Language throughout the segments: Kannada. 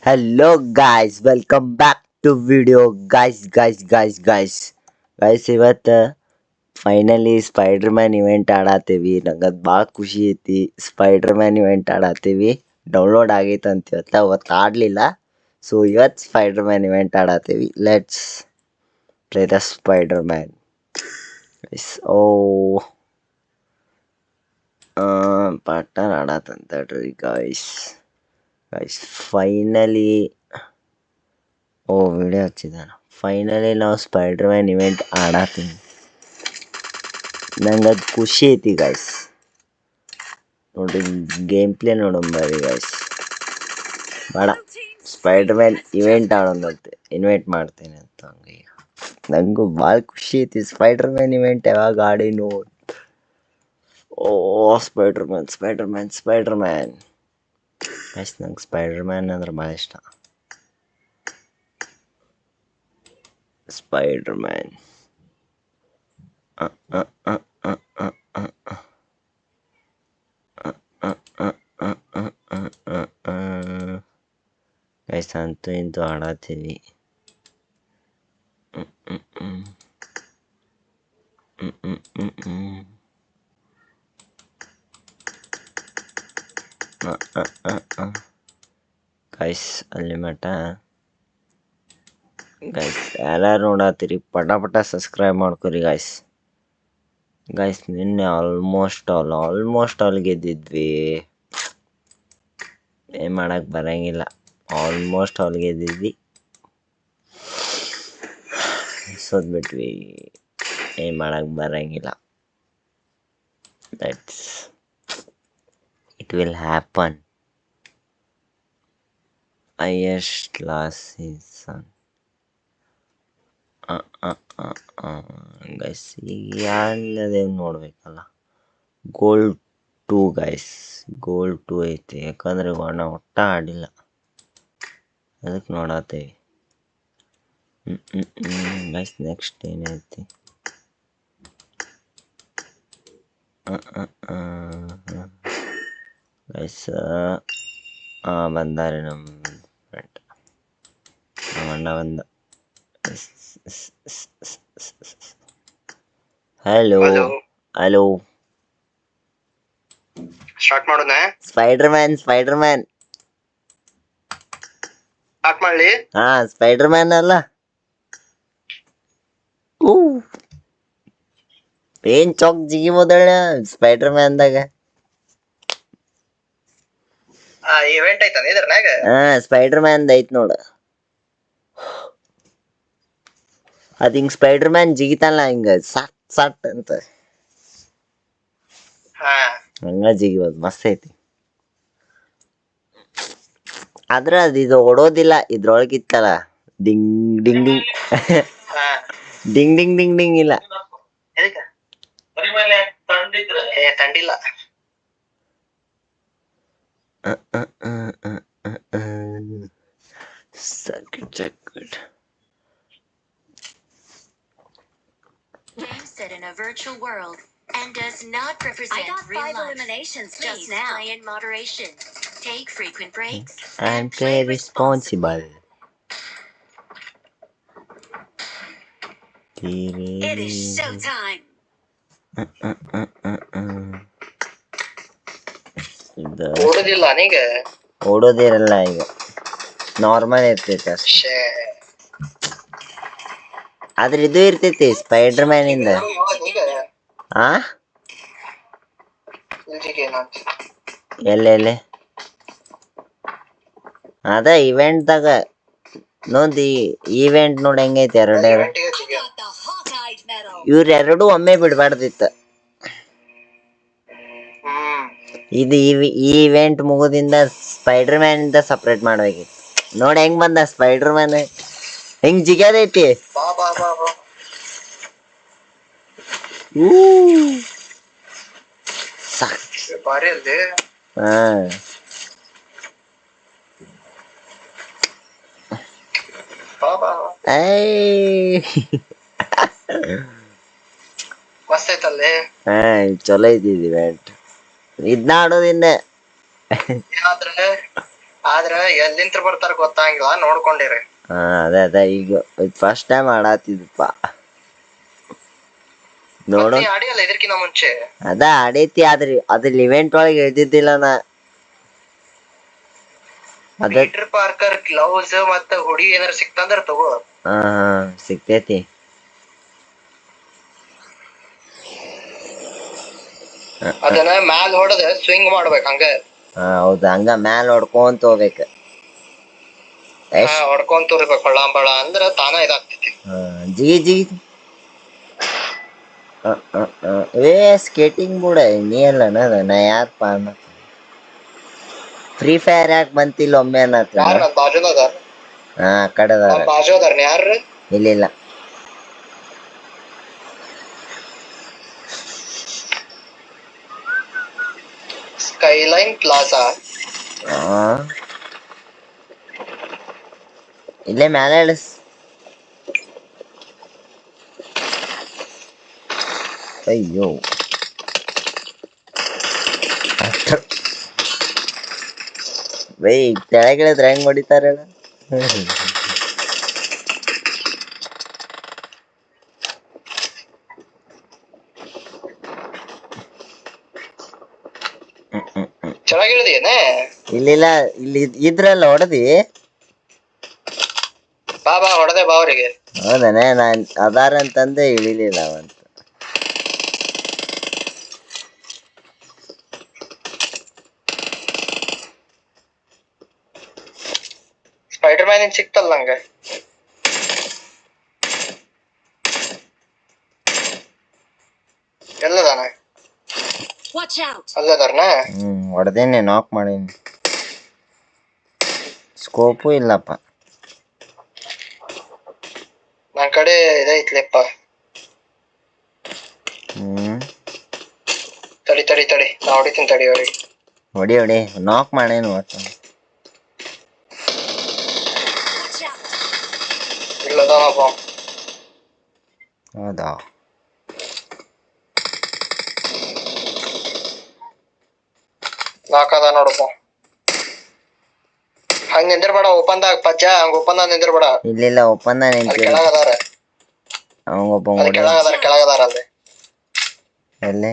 Hello guys, welcome back to video guys ಇವತ್ತು ಫೈನಲಿ ಸ್ಪೈಡರ್ ಮ್ಯಾನ್ ಇವೆಂಟ್ ಆಡತ್ತೀವಿ. ನಂಗೆ ಅದು ಭಾಳ ಖುಷಿ ಐತಿ. ಸ್ಪೈಡರ್ ಮ್ಯಾನ್ ಇವೆಂಟ್ ಆಡತ್ತೀವಿ. ಡೌನ್ಲೋಡ್ ಆಗೈತೆ ಅಂತ ಅವತ್ತು ಆಡಲಿಲ್ಲ. ಸೊ ಇವತ್ತು ಸ್ಪೈಡರ್ ಮ್ಯಾನ್ ಇವೆಂಟ್ ಆಡತ್ತೀವಿ. Let's play the Spider Man. ಓ ಪಾರ್ಟ್ನರ್ ಆಡತ್ತಂತಡ್ರಿ ಗಾಯ್ಸ್. ಫೈನಲಿ ವಿಡಿಯೋ ಹಚ್ಚಿದಾನ. ಫೈನಲಿ ನಾವು ಸ್ಪೈಡರ್ ಮ್ಯಾನ್ ಇವೆಂಟ್ ಆಡತ್ತೀನಿ. ನಂಗೆ ಅದು ಖುಷಿ ಐತಿ ಗಾಯ್ಸ್. ನೋಡ್ರಿ ಗೇಮ್ ಪ್ಲೇ ನೋಡಂಬರಿ ಗಾಯ್ಸ್. ಬೇಡ ಸ್ಪೈಡರ್ ಮ್ಯಾನ್ ಇವೆಂಟ್ ಆಡೋದಂತೆ ಇನ್ವೈಟ್ ಮಾಡ್ತೇನೆ ಅಂತ. ಹಂಗೆ ನಂಗೂ ಭಾಳ ಖುಷಿ ಐತಿ. ಸ್ಪೈಡರ್ ಮ್ಯಾನ್ ಇವೆಂಟ್ ಯಾವಾಗ ಆಡಿನೋ. ಓ ಸ್ಪೈಡರ್ ಮ್ಯಾನ್ ಗಾಯ್ಸ್, ನಂಗೆ ಸ್ಪೈಡರ್ ಮ್ಯಾನ್ ಅಂದ್ರೆ ಭಾಳ ಇಷ್ಟ. ಸ್ಪೈಡರ್ ಮ್ಯಾನ್ ಗೈಸ್, ಅಂತೂ ಇಂತೂ ಆಡತ್ತೀವಿ. ಗೈಸ್ ಅಲ್ಲಿ ಮಟ ಗೈಸ್ ಎಲ್ಲರೂ ನೋಡತ್ತೀರಿ, ಪಟ ಸಬ್ಸ್ಕ್ರೈಬ್ ಮಾಡ್ಕೊರಿ ಗಾಯ್ಸ್. ನಿನ್ನೆ ಆಲ್ಮೋಸ್ಟ್ ಆಲ್ ಗೆದ್ದಿದ್ವಿ. ಏನು ಮಾಡಕ್ಕೆ ಬರಂಗಿಲ್ಲ. ಆಲ್ಮೋಸ್ಟ್ ಆಲ್ ಗೆದ್ದಿದ್ವಿ, ಸೋತ್ಬಿಟ್ವಿ. ಏನು ಮಾಡಕ್ಕೆ ಬರಂಗಿಲ್ಲ. That's it will happen. Highest loss season guys. ಈಗ ಎಲ್ಲದೇನು ನೋಡ್ಬೇಕಲ್ಲ. ಗೋಲ್ಡ್ 2 ಗೈಸ್, ಗೋಲ್ಡ್ 2 ಐತಿ. ಯಾಕಂದ್ರೆ ನಾವು ಒಟ್ಟ ಆಡಿಲ್ಲ, ಅದಕ್ಕೆ ನೋಡತ್ತೇವಿ. ಗೈಸ್ ನೆಕ್ಸ್ಟ್ ಏನೈತಿ? ಗೈಸ್ ಬಂದಾರೆ ನಮ್ಮ ಫ್ರೆಂಡ್, ನಮ್ಮ ಅಣ್ಣ ಬಂದ. ಹಲೋ ಸ್ಟಾರ್ಟ್ ಮಾಡೋಣ. ಸ್ಪೈಡರ್ ಮ್ಯಾನ್ ಸ್ಟಾರ್ಟ್ ಮಾಡ್ಲಿ. ಸ್ಪೈಡರ್ ಮ್ಯಾನ್ ಅಲ್ಲ. ಏನ್ ಚೌಕ್ ಜಿಗಿ ಮೊದಲ ಸ್ಪೈಡರ್ ಮ್ಯಾನ್ದಾಗ ಇವೆಂಟ್ ಐತನ ಇದ್ರನಾಗ. ಸ್ಪೈಡರ್ ಮ್ಯಾನ್ ಐತ್ ನೋಡ. ಅದ್ ಹಿಂಗ್ ಸ್ಪೈಡರ್ ಮ್ಯಾನ್ ಜಿಗಿತಾನಲ್ಲ ಹಿಂಗ ಸಟ್ ಅಂತ, ಹಂಗ ಜಿಗಿಬೋದು. ಮಸ್ತ್ ಐತಿ. ಆದ್ರ ಅದು ಇದು ಓಡೋದಿಲ್ಲ. ಇದ್ರೊಳಗಿತ್ತಲ್ಲ ಡಿಂಗ್ ಡಿಂಗ್ ಡಿಂಗ್ ಡಿಂಗ್ ಡಿಂಗ್ ಡಿಂಗ್ ಡಿಂಗ್ ಇಲ್ಲ. ತಂಡಿಲ್ಲ. Game set in a virtual world and does not represent real life. Eliminations just now. Play in moderation. Take frequent breaks and play responsible. It is showtime. ಓಡೋದಿಲ್ಲ ನೀಗ. ಓಡೋದಿರಲ್ಲ ಈಗ, ನಾರ್ಮಲ್ ಇರ್ತೈತಿ ಅಷ್ಟೇ. ಆದ್ರೆ ಇದು ಇರ್ತೈತಿ ಸ್ಪೈಡರ್ ಮ್ಯಾನ್ ಇಂದ. ಎಲ್ಲೆಲ್ಲಿ ಅದ ಇವೆಂಟ್ದಾಗ ನೋಡಿ. ಇವೆಂಟ್ ನೋಡಿ ಹೆಂಗೈತಿ. ಇವ್ರೆರಡು ಒಮ್ಮೆ ಬಿಡ್ಬಾರ್ದಿತ್ತು. ಇದು ಈ ಇವೆಂಟ್ ಮುಗುದಿಂದ ಸ್ಪೈಡರ್ ಮ್ಯಾನ್ ಇಂದ ಸಪ್ರೇಟ್ ಮಾಡ್ಬೇಕಿತ್ತು. ನೋಡಿ ಹೆಂಗ್ ಬಂದ ಸ್ಪೈಡರ್ ಮ್ಯಾನ್, ಹೆಂಗ್ ಜಿಗ್ಯಾದೈತಿ. ಭಾರಿ ಅಲ್ದೆ. ಮಸ್ತ್ ಐತಲ್ಲೇ. ಚಲೋ ಐತಿ ಇವೆಂಟ್. ಇದ್ನ ಆಡೋದಿನ್ನ ಆದ್ರ ಎಲ್ಲಿಂತ್ರ ಬರ್ತಾರ ಗೊತ್ತಾಗಿಲ್ಲ, ನೋಡ್ಕೊಂಡಿರಿ. ಹಾ ಅದೇ ಈಗ ಫಸ್ಟ್ ಟೈಮ್ ಆಡಾತಿದ್ಪ ನೋಡು. ನೀ ಆಡಿಯಲ್ಲ ಇದಕ್ಕಿಂತ ಮುಂಚೆ? ಅದ ಆಡೈತಿ, ಆದ್ರಿ ಅದ್ರ ಇವೆಂಟ್ ಒಳಗೆ ಇಳ್ದಿದ್ದಿಲ್ಲ ನಾ. ಪೀಟರ್ ಪಾರ್ಕರ್ ಗ್ಲೌಸ್ ಮತ್ತ ಹುಡಿ ಏನಾರ ಸಿಕ್ತಂದ್ರ ತಗೋ. ಹಾ ಸಿಕ್ತೈತಿ. ಅದನ್ನ ಮ್ಯಾಲ್ ಹೊಡೆದ ಸ್ವಿಂಗ್ ಮಾಡ್ಬೇಕ ಹಂಗ. ಹೌದ, ಹಂಗ ಮ್ಯಾಲ ಹೊಡ್ಕೊಂತ ಹೋಗ್ಬೇಕು. ಹೊಡ್ಕೊಂತ ಇರ್ಬೇಕು ಹೊಳ್ಳಾಂಬಳ, ಅಂದ್ರ ತಾನ ಇದಾಗ್ತೈತಿ. ಜಿ ಜಿ ಏ ಸ್ಕೇಟಿಂಗ್ ಬೋರ್ಡ್ ನೀ ಅಲ್ಲನ ನಾ ಯಾರ್ ಪಾನ. ಫ್ರೀ ಫೈರ್ ಯಾಕೆ ಬಂತಿಲ್ಲ ಒಮ್ಮೆ ಅನ್ನತ್ತ. ಯಾರ ನನ್ ಬಾಜುನ ಅದಾರ? ಹಾ ಆ ಕಡೆ ಅದಾರ. ಬಾಜು ಅದಾರ ಯಾರ? ಇಲ್ಲ ಸ್ಕೈಲೈನ್ ಪ್ಲಾಜಾ. ಇಲ್ಲೇ ಮ್ಯಾಲೆ ಇಳಿಸ್. ಅಯ್ಯೋ ಬೈ ಕೆಳಗಿಳಿದ್ರೆ ಹೆಂಗ್ ಹೊಡಿತಾರ? ಚೆನ್ನಾಗಿಳಿದೇನೆ? ಇಲ್ಲ ಇಲ್ಲಿ ಇದ್ರಲ್ಲ ಹೊಡೆದಿ. ಬಾ ಹೊಡೆದೆ ಬಾ ಅವ್ರಿಗೆ. ಹೌದಾನೆ, ನಾನ್ ಅದಾರ ಅಂತಂದೆ ಇಳಿಲಿಲ್ಲ ಅವಂತ. ಸ್ಪೈಡರ್ ಮ್ಯಾನ್ ಸಿಕ್ತಲ್ಲ ನಂಗೆ. ಎಲ್ಲದಾನ? ಅಲ್ಲದಾರನ? ಹೊಡೆದೇನೆ, ನಾಕ್ ಮಾಡೀನಿ. ಸ್ಕೋಪು ಇಲ್ಲಪ್ಪ ನನ್ ಕಡೆ ಇದೈತ್ಲೆಪ್ಪ. ತಡಿ ನಾ ಹೊಡಿತೀನಿ ತಡಿ ಅವ್ರಿಗೆ. ಹೊಡಿ ನಾಕ್ ಮಾಡೇನು ಒಟ್ಟು. ಇಲ್ಲದಾನಪ್ಪ. ಹೌದಾ? ನಾಕದ ನೋಡಪ್ಪ. ಹಂಗ ನಿಂದಿರ್ಬೇಡ ಓಪನ್ದಾಗ ಪಜ್ಜ, ಹಂಗ ಓಪನ್ದಾಗ ನಿಂದಿರ್ಬೇಡ. ಇಲ್ಲ ಓಪನ್ ಕೆಳಗದಾರ. ಕೆಳಗದಾರ ಅಲ್ಲಿ. ಎಲ್ಲಿ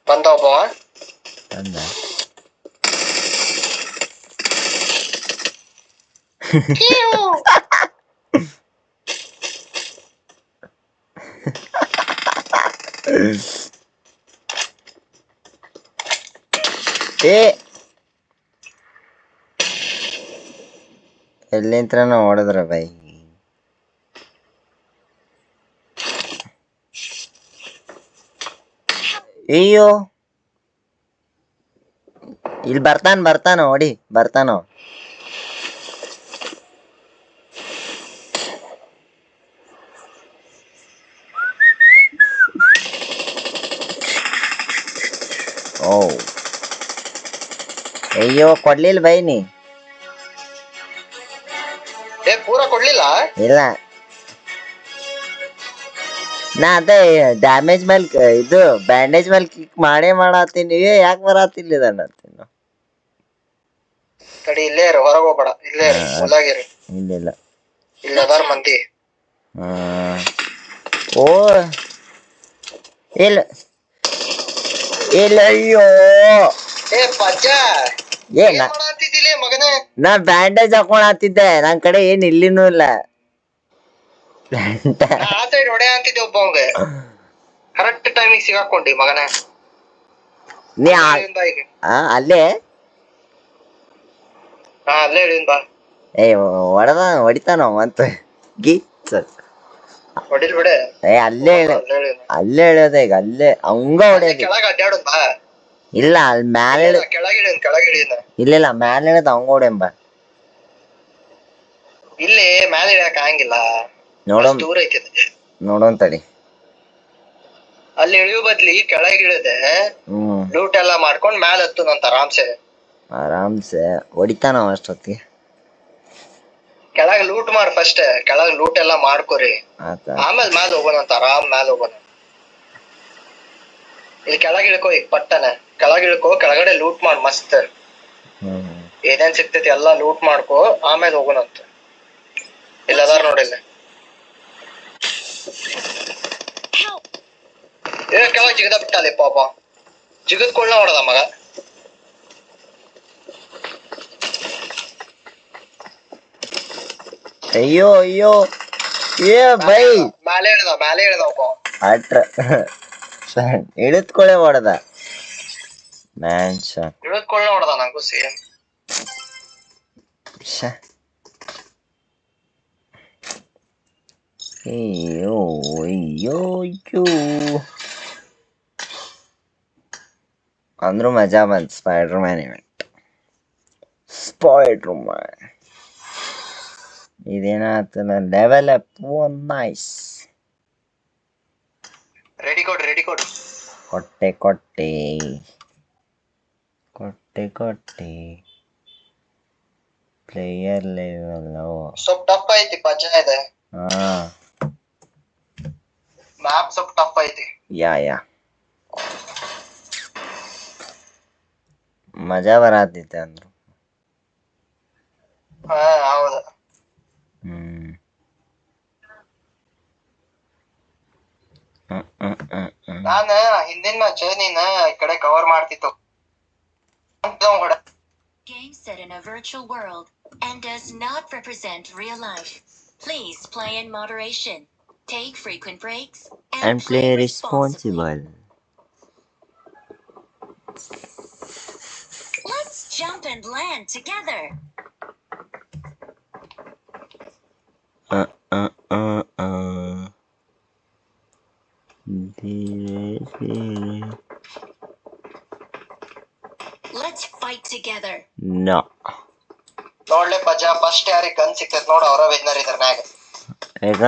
ಬಂದ ಒಬ್ಬವ ಬಂದ? ಏ ಎಲ್ಲಿಂತ್ರನ ಹೊಡೆದ್ರ ಬೈ. ಅಯ್ಯೋ ಇಲ್ಲಿ ಬರ್ತಾನ ಹೊಡಿ, ಬರ್ತಾನ. ಓ ಅಯ್ಯೋ ಕೊಡ್ಲಿಲ್ಲ ಬೈ ನೀ. ಪೂರಾ ಕೊಡ್ಲಿಲ್ಲ? ಇಲ್ಲ, ನಾ ಅದೇ ಡ್ಯಾಮೇಜ್ ಮೇಲೆ ಇದು ಬ್ಯಾಂಡೇಜ್ ಮೇಲೆ ಕ್ಲಿಕ್ ಮಾಡತ್ತೀನಿ. ಯಾಕೆ ಬರತ್ತಿಲ್ಲ ಅನ್ನತ್ತೀನಿ. ತಡಿ ಇಲ್ಲೇ ಇರು, ಹೊರಗೆ ಹೋಗ್ಬೇಡ, ಇಲ್ಲೇ ಇರು, ಹೊಲಾಗಿರು. ಇಲ್ಲ ಇಲ್ಲದಾರ ಮಂದಿ. ಓ ಇಲ್ಲ ಅಯ್ಯೋ ಪಜ್ಜ ಮಗನೇ. ನಾ ಬ್ಯಾಂಡೇಜ್ ಹಾಕೊಳತ್ತಿದ್ದೆ, ನನ್ ಕಡೆ ಏನ್ ಇಲ್ಲಿನೂ ಇಲ್ಲ. ಆ ಸೈಡ್ ಹೊಡೆ ಅಂತಿದ್ದೆ ಒಬ್ಬ ಅವಂಗ. ಕರೆಕ್ಟ್ ಟೈಮಿಗೆ ಸಿಗಾಕೊಂಡಿ ಮಗನೇ. ನೀ ಅಲ್ಲೇ ಅಲ್ಲೇ ಹೇಳಿನ್ ಬಾ. ಹೊಡಿತಾನ ಅಂತ ಗೀಚ್. ಹೊಡಿಲ್ ಬಿಡೆ. ಅಲ್ಲೇ ಹೇಳೋದ ಈಗ, ಅಲ್ಲೇ ಅವಂಗ ಹೊಡೆಯೋದು. ಕೆಳಗ ಅಡ್ಡಾಡೋದ್ ಬಾ. ಇಲ್ಲ ಅಲ್ಲಿ ಮ್ಯಾಲೆ ಕೆಳಗಿಳಿನ. ಇಲ್ಲ ಮ್ಯಾಲೆ ಹೇಳದ ಅವಂಗ ಹೊಡೆಂಬ. ಇಲ್ಲಿ ಮ್ಯಾಲೆ ಇಳಿಯಕ್ ಆಗಂಗಿಲ್ಲ, ದೂರ ಐತಿ. ನೋಡೋನ್ ತಡಿ. ಅಲ್ಲಿ ಇಳಿಯೋ ಬದ್ಲಿ ಕೆಳಗೆ ಇಳಿದೆ ಲೂಟ್ ಎಲ್ಲಾ ಮಾಡ್ಕೊಂಡ್ ಮ್ಯಾಲ ಹತ್ತುನಂತ ಆರಾಮ್ಸೆ ಹೊಡಿತಾನ ಅಷ್ಟೊತ್ತಿಗೆ. ಕೆಳಗ್ ಲೂಟ್ ಮಾಡ್ ಫಸ್ಟ್, ಕೆಳಗ್ ಲೂಟ್ ಎಲ್ಲಾ ಮಾಡ್ಕೊರಿ, ಆಮೇಲೆ ಮ್ಯಾಲ ಹೋಗೋಣಂತ. ಆರಾಮ್ ಮ್ಯಾಲ ಹೋಗೋಣ. ಇಲ್ಲಿ ಕೆಳಗೆ ಇಳ್ಕೋ, ಈಗ ಪಟ್ಟನ ಕೆಳಗೆ ಇಳ್ಕೋ, ಕೆಳಗಡೆ ಲೂಟ್ ಮಾಡ್ ಮಸ್ತ್. ಏನೇನ್ ಸಿಗ್ತೈತಿ ಎಲ್ಲಾ ಲೂಟ್ ಮಾಡ್ಕೋ, ಆಮೇಲೆ ಹೋಗೋಣಂತ. ಇಲ್ಲದಾರ ನೋಡಿಲ್ಲ ಕೆಳಗೆ ಜಿಗದ ಬಿಟ್ಟಾಲೆ ಪಾಪ. ಜಿಗದ್ ಕೊಳ್ಳ ಹೊಡದ ಮಗ. ಅಯ್ಯೋ ಅಯ್ಯೋ ಏ ಬೈ ಮ್ಯಾಲೆ ಇಳ್ದಪ್ಪ. ಅಟ್ರ ಇಳಿದ್ಕೊಳೆ ಹೊಡೆದ ಮ್ಯಾನ್ಷನ್. ಇಳಿದ್ಕೊಳ್ಳ ಹೊಡದ ನಂಗೂ ಸೇಮ್. ಅಯ್ಯೋ ಅಯ್ಯೋ ಅಯ್ಯೋ ಅಂದ್ರೂ ಮಜಾ ಬಂತು Spider Man event. Spider Man ಇದೇನಾಗ್ತದ ಲೆವೆಲ್ ಅಪ್. ನೈಸ್. ರೆಡಿ ಕೊಡ್. ಕೊಟ್ಟೆ ಪ್ಲೇಯರ್ ಲೆವೆಲ್ ಸ್ವಲ್ಪ ಟಫ್ ಐತಿ ಪಜ್ಜ ಇದೆ. ಮ್ಯಾಪ್ ಸ್ವಲ್ಪ ಟಫ್ ಐತಿ. ಯಾ ಮಜಾ ಬರತೈತೆ ಅಂದ್ರು. ಹೌದು. ನಾನ ಹಿಂದಿನ ಮ್ಯಾಚ್ ನೀನ ಈ ಕಡೆ ಕವರ್ ಮಾಡ್ತಿತ್ತು. Game set in a virtual world and does not represent real life. Please play in moderation. Take frequent breaks and play responsibly. Let's jump and land together. Let's fight together. No. ನೋಡ್ಲೆ ಪಜ್ಜ, ಫಸ್ಟ್ ಯಾರಿಗೆ ಗನ್ ಸಿಕ್ತೈತ್ ನೋಡ ಅವರ ವಿನ್ನರ್ ಇದ್ರ ಮ್ಯಾಗ. ಈಗ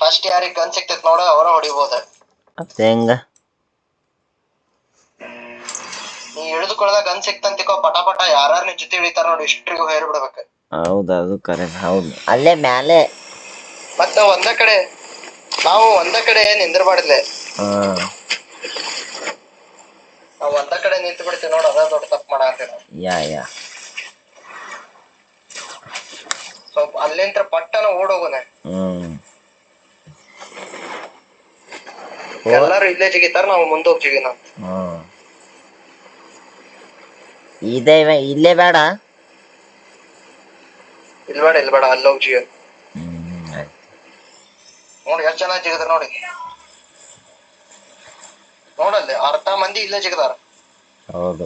ಫಸ್ಟ್ ಯಾರಿಗೆ ಗನ್ ಸಿಕ್ತೈತ್ ನೋಡ ಅವರ ಹೊಡಿಬೋದ. ಮತ್ತೆ ಹೆಂಗ? ನೀ ಇಳಿದುಕೊಳ್ಳದ ಗನ್ ಸಿಕ್ತಂತಿಕೋ, ಪಟ ಯಾರು ನಿನ್ ಜೊತೆ ಇಳಿತಾರ ನೋಡಿ ಇಷ್ಟ್ರಿಗೂ ಹೇರ್ ಬಿಡ್ಬೇಕು. ಹೌದು, ಅದು ಕರೆಕ್ಟ್. ಹೌದು, ಅಲ್ಲೇ ಮ್ಯಾಲೆ ಮತ್ತ ನಾವು ಒಂದ ಕಡೆ ನಿಂದಿರ್ಬಾರ್ದ್ಲೆ. ನಾವು ಒಂದ ಕಡೆ ನಿಂತು ಬಿಡ್ತೀವಿ ನೋಡ, ಅದ ದೊಡ್ಡ ತಪ್ಪು ಮಾಡಾಂತೀವಿ ನಾವು. ಯಾ ಸ್ವಲ್ಪ ಅಲ್ಲಿಂತ್ರ ಪಟ್ಟನ ಓಡೋಗೋಣ. ಎಲ್ಲಾರು ಇಲ್ಲೇ ಜಿಗಿತಾರ, ನಾವು ಮುಂದೆ ಹೋಗ್ತೀವಿ. ನಾವು ಇಲ್ಲೇ ಬೇಡ, ಇಲ್ಬೇಡ ಅಲ್ಲಿ ಹೋಗಿ ಜಿಗ. ನೋಡಿ ಎಷ್ಟು ಜನ ಜಿಗದಾರ ನೋಡಿ. ನೋಡಲ್ಲಿ ಅರ್ಧ ಮಂದಿ ಇಲ್ಲೇ ಜಿಗದಾರ. ಹೌದು.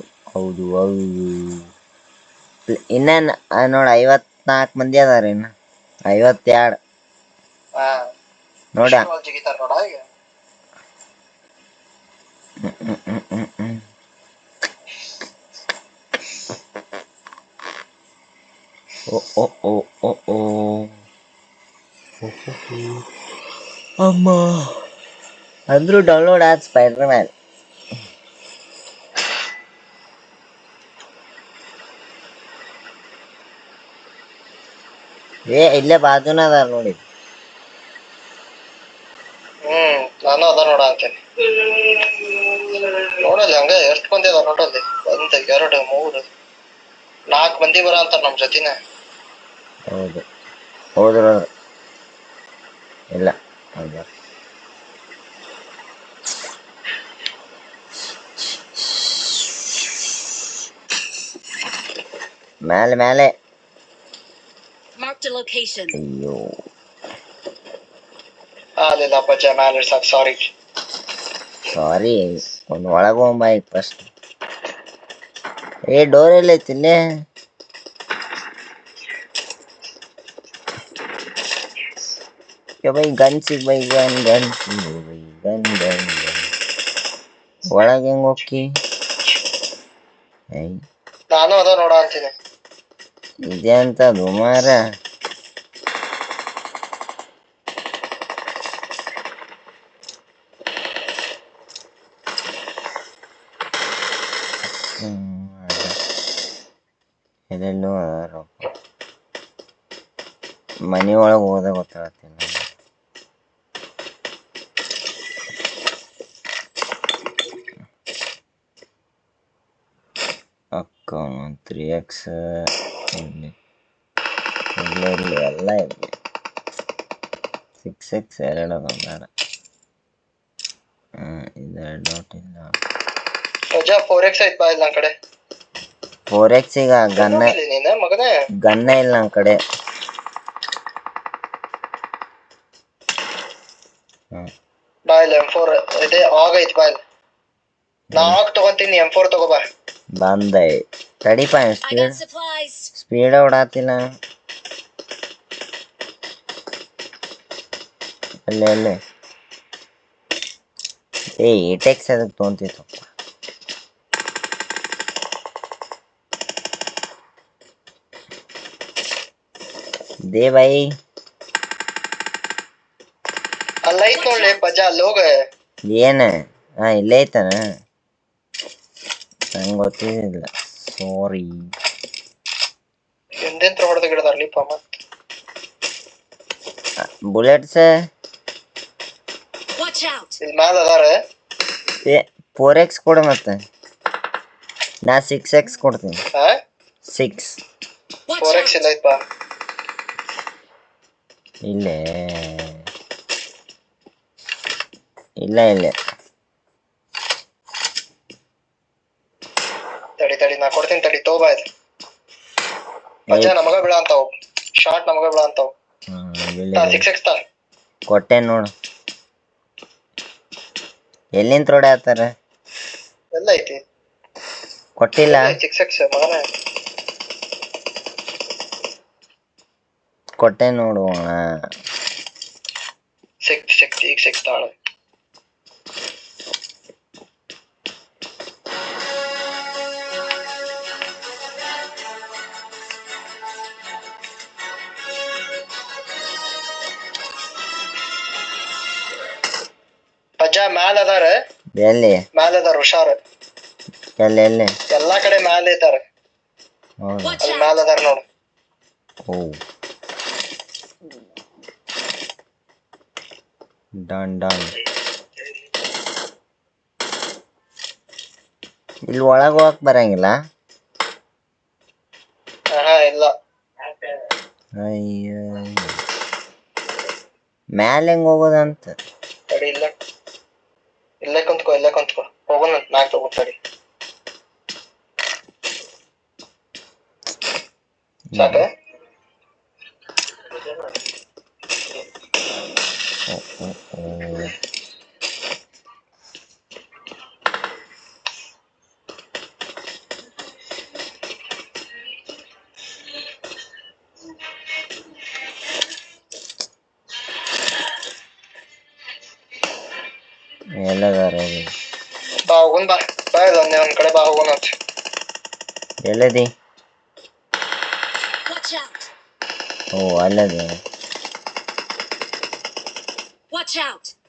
ಇನ್ನ ನೋಡ 54 ಮಂದಿ ಅದಾರ. ಇನ್ನ 52 ನೋಡ ಜಿಗಿತಾರ ನೋಡ ಈಗ. ಅಮ್ಮ ಅಂದ್ರೂ ಡೌನ್ಲೋಡ್ ಆದ ಸ್ಪೈಡರ್ ಮ್ಯಾನ್. ಇಲ್ಲೇ ಬಾಜುನ ಅದಾರ ನೋಡಿ. ನಾನು ಅದ ನೋಡ ಅಂತೇನೆ. ನೋಡಲ್ಲಿ ಹಂಗ ಎಷ್ಟು ಮಂದಿ ಅದ ನೋಡಲ್ಲಿ. 1 2 3 4 ಮಂದಿ ಬರ ಅಂತಾರ ನಮ್ ಜೊತಿನ. ಹೌದು ಇಲ್ಲ ಹೌದಾ. ಮೇಲೆ ಅಯ್ಯೋ ಅಲ್ಲಿಲ್ಲ ಪಜ್ಜ, ಮ್ಯಾಲೆ ಸಾರಿ ಒಂದು ಒಳಗೆ ಹೋಗ್ಬಾಯ್ ಫಸ್ಟ್. ಡೋರ್ ಎಲ್ಲ ಐತಿ ಇಲ್ಲೇ. ಬೈ ಗನ್ ಸಿಗ್ ಬೈ ಗನ್ ಒಳಗೆ ಹೆಂಗ್ ಹೋಗಿ? ನಾನು ಅದ ನೋಡ ಅಂತೀನಿ. ಇದೆ ಅಂತ ದುಮಾರ. ಇದೆಲ್ಲೋ ಮನೆ ಒಳಗೆ ಹೋದ ಗೊತ್ತಾಗತ್ತಿಲ್ಲ. ಅಕ್ಕ 3x ಇಲ್ಲಿ ಇಲ್ಲಿ ಎಲ್ಲ ಇಲ್ಲಿ 6x ಎರಡು ಬೇಡ. ಇದೆರಡು ಡಾಟ್ ಇಲ್ಲ. ರಜಾ 4x ಐತ್ ಬಾ ಇಲ್ಲ ನನ್ ಕಡೆ. 4x ಈಗ ನೀನ ಮಗನೇ ಗನ್ನ ಇಲ್ಲ ನನ್ನ ಕಡೆ. ಬಾ ಇಲ್ಲ M4 ಇದೆ ಆಗೈತ್ ಬಾ ಇಲ್ಲ. ನಾ ಆಗ್ ತಗೊಂತೀನಿ M4 ತಗೋ ಬಾ. ಬಂದೆ ತಡಿಪ ಸ್ಪೀಡ್ ಓಡಾತಿಲ್ಲ. ಅಲ್ಲೇ ಏ 8x ಅದಕ್ಕೆ ತೊಗೊಂತಿತ್ತು. ದೇ ಬೈ ಅಲ್ಲೈತ್ ನೋಡ್ಲಿ ಪಜಾ ಅಲ್ಲಿ ಹೋಗ. ಏನ ಇಲ್ಲೇ ಐತಾನ ನಂಗೆ ಗೊತ್ತಿಲ್ಲ ಸಾರಿ. ಎಂದೆಂತ್ರ ಹೊಡೆದ ಗಿಡದಾರ್ಲಿಪ್ಪ ಮತ್ ಬುಲೆಟ್ಸ್ ಇಲ್ಲಿ ಮ್ಯಾಲ ಅದಾರ. 4x ಕೊಡು ಮತ್ತೆ ನಾ 6x ಕೊಡ್ತೀನಿ. 6 4x ಇಲ್ಲ ಐತ್ಪಾ. ಇಲ್ಲೇ ಇಲ್ಲ ತಡಿ ನಾ ಕೊಡ್ತೀನಿ ತಡಿ ತಗೋ ಬಾ. ಪಜಾ ನಮಗ ಬೀಳ ಅಂತಾವ್ ಶಾರ್ಟ್ ನಮಗ ಬೀಳ ಅಂತಾವ್. 6x ತಾ ಕೊಟ್ಟೆ ನೋಡು. ಎಲ್ಲಿಂದ ರೋಡೆ ಆತಾರ ಎಲ್ಲ ಐತಿ ಕೊಟ್ಟಿಲ್ಲ. 6x ಮಗನೇ ಕೊಟ್ಟೆ ನೋಡು. ಈಗ ಸಿಕ್ತಾಳ. ಪಜ್ಜಾ ಮ್ಯಾಲ ಅದಾರ. ಎಲ್ಲಿ ಮ್ಯಾಲ ಅದಾರ ಹುಷಾರ್. ಎಲ್ಲಿ ಎಲ್ಲಾ ಕಡೆ ಮ್ಯಾಲ ಇದ್ದಾರ. ಅಲ್ಲಿ ಮ್ಯಾಲ ಅದಾರ ನೋಡು. ಡನ್ ಇಲ್ಲಿ ಒಳಗೆ ಹೋಗಕ್ ಬರಂಗಿಲ್ಲ. ಇಲ್ಲ ಅಯ್ಯ ಮ್ಯಾಲೆ ಹೆಂಗ್ ಹೋಗೋದಂತ. ತಡಿ ಇಲ್ಲೇ ಕುಂತ್ಕೋ ಹೋಗೋಣ ಮ್ಯಾಕ್ ತಗೋ ತಡಿ. ಸಾಕ ಎಲ್ಲದಾರ ಬಾ ಹೋಗೋಣ ಬಾ ಇಲ್ಲ ಒಂದ್ ಕಡೆ ಬಾ ಹೋಗೋಣ. ಎಲ್ಲದಿ ಅಲ್ಲದ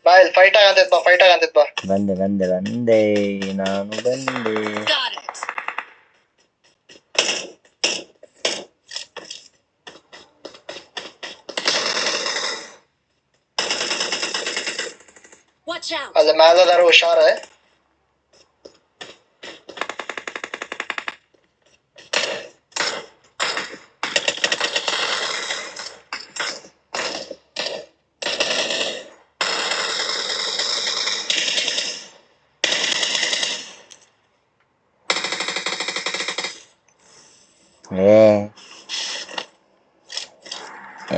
ಬಾ ಇಲ್ಲಿ ಫೈಟ್ ಆಗಂತೈತ್ ಬಾ. ಬಂದೆ ನಾನು ಬಂದೆ. ಅಲ್ಲಿ ಮ್ಯಾಲದಾರ ಹುಷಾರ.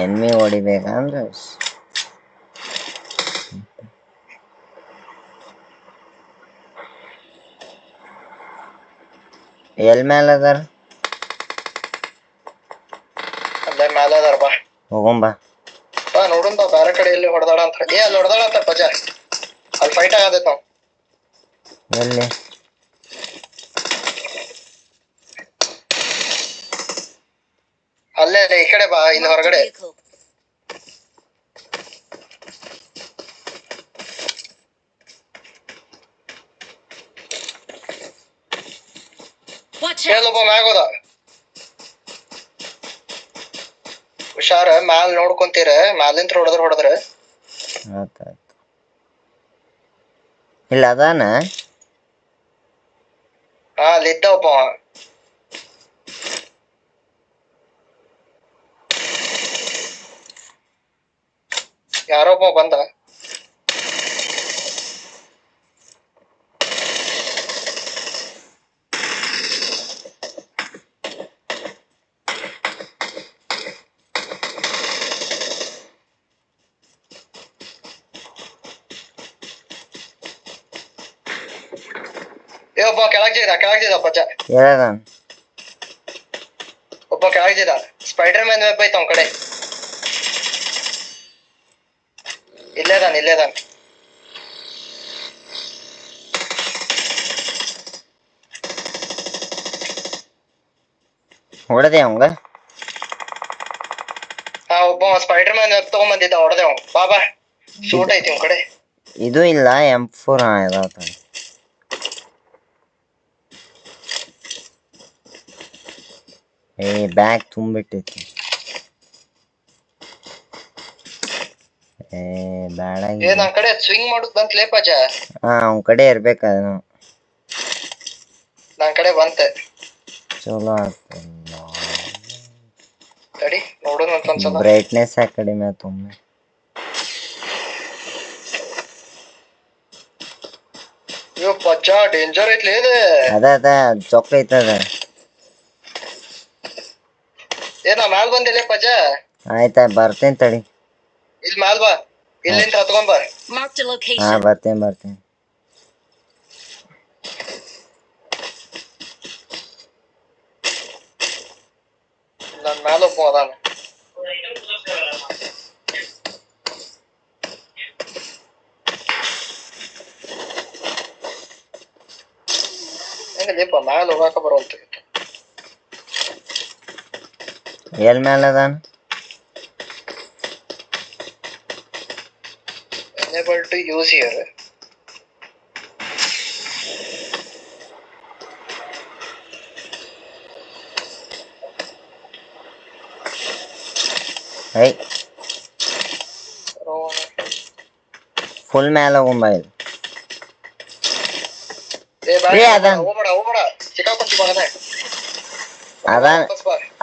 ಎಮ್ಮಿ ಹೊಡಿಬೇಕಂದ್ರೆ ಎಲ್ ಮ್ಯಾಲ ಅದಾರ. ಅಲ್ಲೇ ಮ್ಯಾಲ ಅದಾರ ಬಾ ಹೋಗೋಣ ಬಾ ನೋಡೋಣ ಬಾ. ಬೇರೆ ಕಡೆ ಎಲ್ಲಿ ಹೊಡೆದಾಳ ಅಂತ. ಅಲ್ಲಿ ಹೊಡೆದಾಳ ಅಂತ ಪಜಾ. ಅಲ್ಲಿ ಫೈಟ್ ಆಗತೈತ್ ನಾವು. ಎಲ್ಲಿ ಅಲ್ಲೇ ಈ ಕಡೆ ಬಾ ಇಲ್ಲಿ ಹೊರಗಡೆ. ಒಬ್ಬ ಮ್ಯಾಗ ಹೋದ. ಹುಷಾರ ಮ್ಯಾಲ ನೋಡ್ಕೊಂತೀರ. ಮ್ಯಾಲಿಂತ್ರ ಹೊಡೆದ್ರ ಆಯ್ತು ಇಲ್ಲ ಅದಾನ. ಅಲ್ಲಿದ್ದ ಒಬ್ಬ ಯಾರೊಬ್ಬ ಬಂದ. ಒಬ್ಬ ಕೆಳಗಿದ ಪಜ್ಜ. ಹೇಳದ ಒಬ್ಬ ಕೆಳಗಿದ. ಸ್ಪೈಡರ್ ಮ್ಯಾನ್ ವೆಬ್ ಐತ ಅವನ ಕಡೆ. ಇಲ್ಲೇದಾನ. ಹೊಡೆದೆ ಅವಂಗ. ಹಾ, ಒಬ್ಬ ಸ್ಪೈಡರ್ ಮ್ಯಾನ್ ವೆಬ್ ತಗೊಂಬಂದಿದ್ದ, ಹೊಡೆದೆ ಅವ್. ಬಾ ಶೂಟ್ ಐತಿ ಅವನ ಕಡೆ. ಇದು ಇಲ್ಲ M4 ಇದಾವ. ಬ್ಯಾಗ್ ತುಂಬಿಟ್ಟೈತಿ. ಬೇಡ. ನನ್ ಕಡೆ ಸ್ವಿಂಗ್ ಮಾಡುದ್ ಬಂತ ಲೇಪಜ. ಅವನ ಕಡೆ ಇರ್ಬೇಕ. ನನ್ ಕಡೆ ಬಂತೆ. ಚಲೋ ತಡಿ ನೋಡೋಣ ಒಂದ್ಸಲ. ಬ್ರೈಟ್ನೆಸ್ ಕಡಿಮೆ ಆಯ್ತು. ಪಜ್ಜ ಡೇಂಜರ್ ಐತ್ಲಿ ಇದು. ಅದ ಚೊಕ್ಕ ಐತದ. ನಾ ಮ್ಯಾಲ್ ಬಂದಿಲ್ಲ ಪಜ್ಜ. ಆಯ್ತಾ ಬರ್ತೇನೆ ತಡಿ. ಇಲ್ಲಿ ಮ್ಯಾಲ್ ಬಾ. ಇಲ್ಲಿಂದ ಹತ್ಕೊಂಡ್ ಬಾ. ಬರ್ತೇನೆ. ನನ್ ಮ್ಯಾಲ ಒಬ್ಬ ಅದಾನ. ಹೆಂಗಪ್ಪ ಮ್ಯಾಲ ಹೋಗಾಕ ಬರುವಂತ. ಎಲ್ ಮ್ಯಾಲ ಅದಾನ? Enable to use here. Full ಮ್ಯಾಲ ಹೋಗ್ಬಾಯಿಲ್. ಹೋಗ್ಬೇಡ ಸಿಕ್ಕಾಕೊಂತಿ ಮಗನೇ.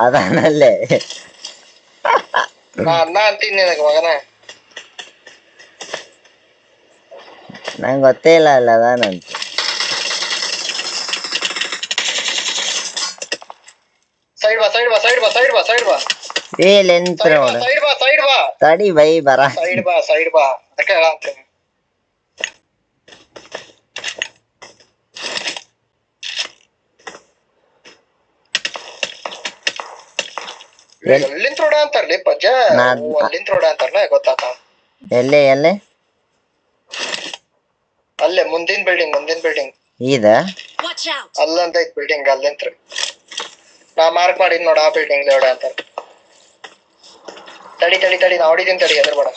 ಅದಾನಲ್ಲೇ. ಅನ್ನ ಅಂತೀನಿ ನಿನಗೆ ಮಗನೇ. ನಂಗೆ ಗೊತ್ತೇ ಇಲ್ಲ ಅಲ್ಲ ಅದಾನಂತ. ಸೈಡ್ ಬಾ. ತಡಿ ಬೈ ಬರ. ಸೈಡ್ ಬಾ ಅದಕ್ಕೆ ಹೇಳಂತೀನಿ. ಎಲ್ಲಿಂದ ರೋಡ ಅಂತಾರಲಿ ಪಜ್ಜ. ಅಲ್ಲಿಂದ ರೋಡ ಅಂತಾರಲ್ಲ ಗೊತ್ತಾತ. ಎಲ್ಲೇ ಅಲ್ಲೇ ಮುಂದಿನ ಬಿಲ್ಡಿಂಗ್ ಇದ ಅಲ್ಲಂತ ಐತ್ ಬಿಲ್ಡಿಂಗ್. ಅಲ್ಲಿಂತ್ರ ನಾ ಮಾರ್ಕ್ ಮಾಡಿದ್ ನೋಡ, ಆ ಬಿಲ್ಡಿಂಗ್ ರೋಡ ಅಂತಾರ. ತಡಿ ನಾ ಹೊಡಿತೀನಿ ತಡಿ. ಎದ್ರ ಬೇಡ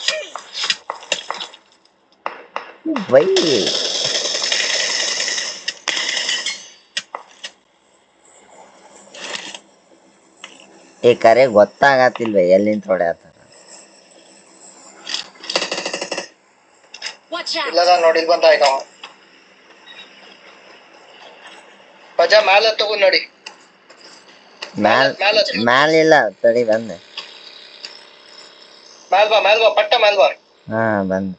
ಬೈ. ಕರೆ ಗೊತ್ತಾಗತ್ತಿಲ್ವ ಎಲ್ಲಿಂದ ಹೊಡ್ಯಾತಾರ. ಇಲ್ಲದ ನೋಡಿ, ಇಲ್ಲಿ ಬಂದ ಈಗ ಪಜ್ಜ. ಮ್ಯಾಲ ತಗೋ ನೋಡಿ. ಮ್ಯಾಲಿಲ್ಲ ತಡಿ ಬಂದೆ. ಮ್ಯಾಲ್ ಬಾ ಪಟ್ಟ ಮ್ಯಾಲ್ ಬಾ. ಬಂದ.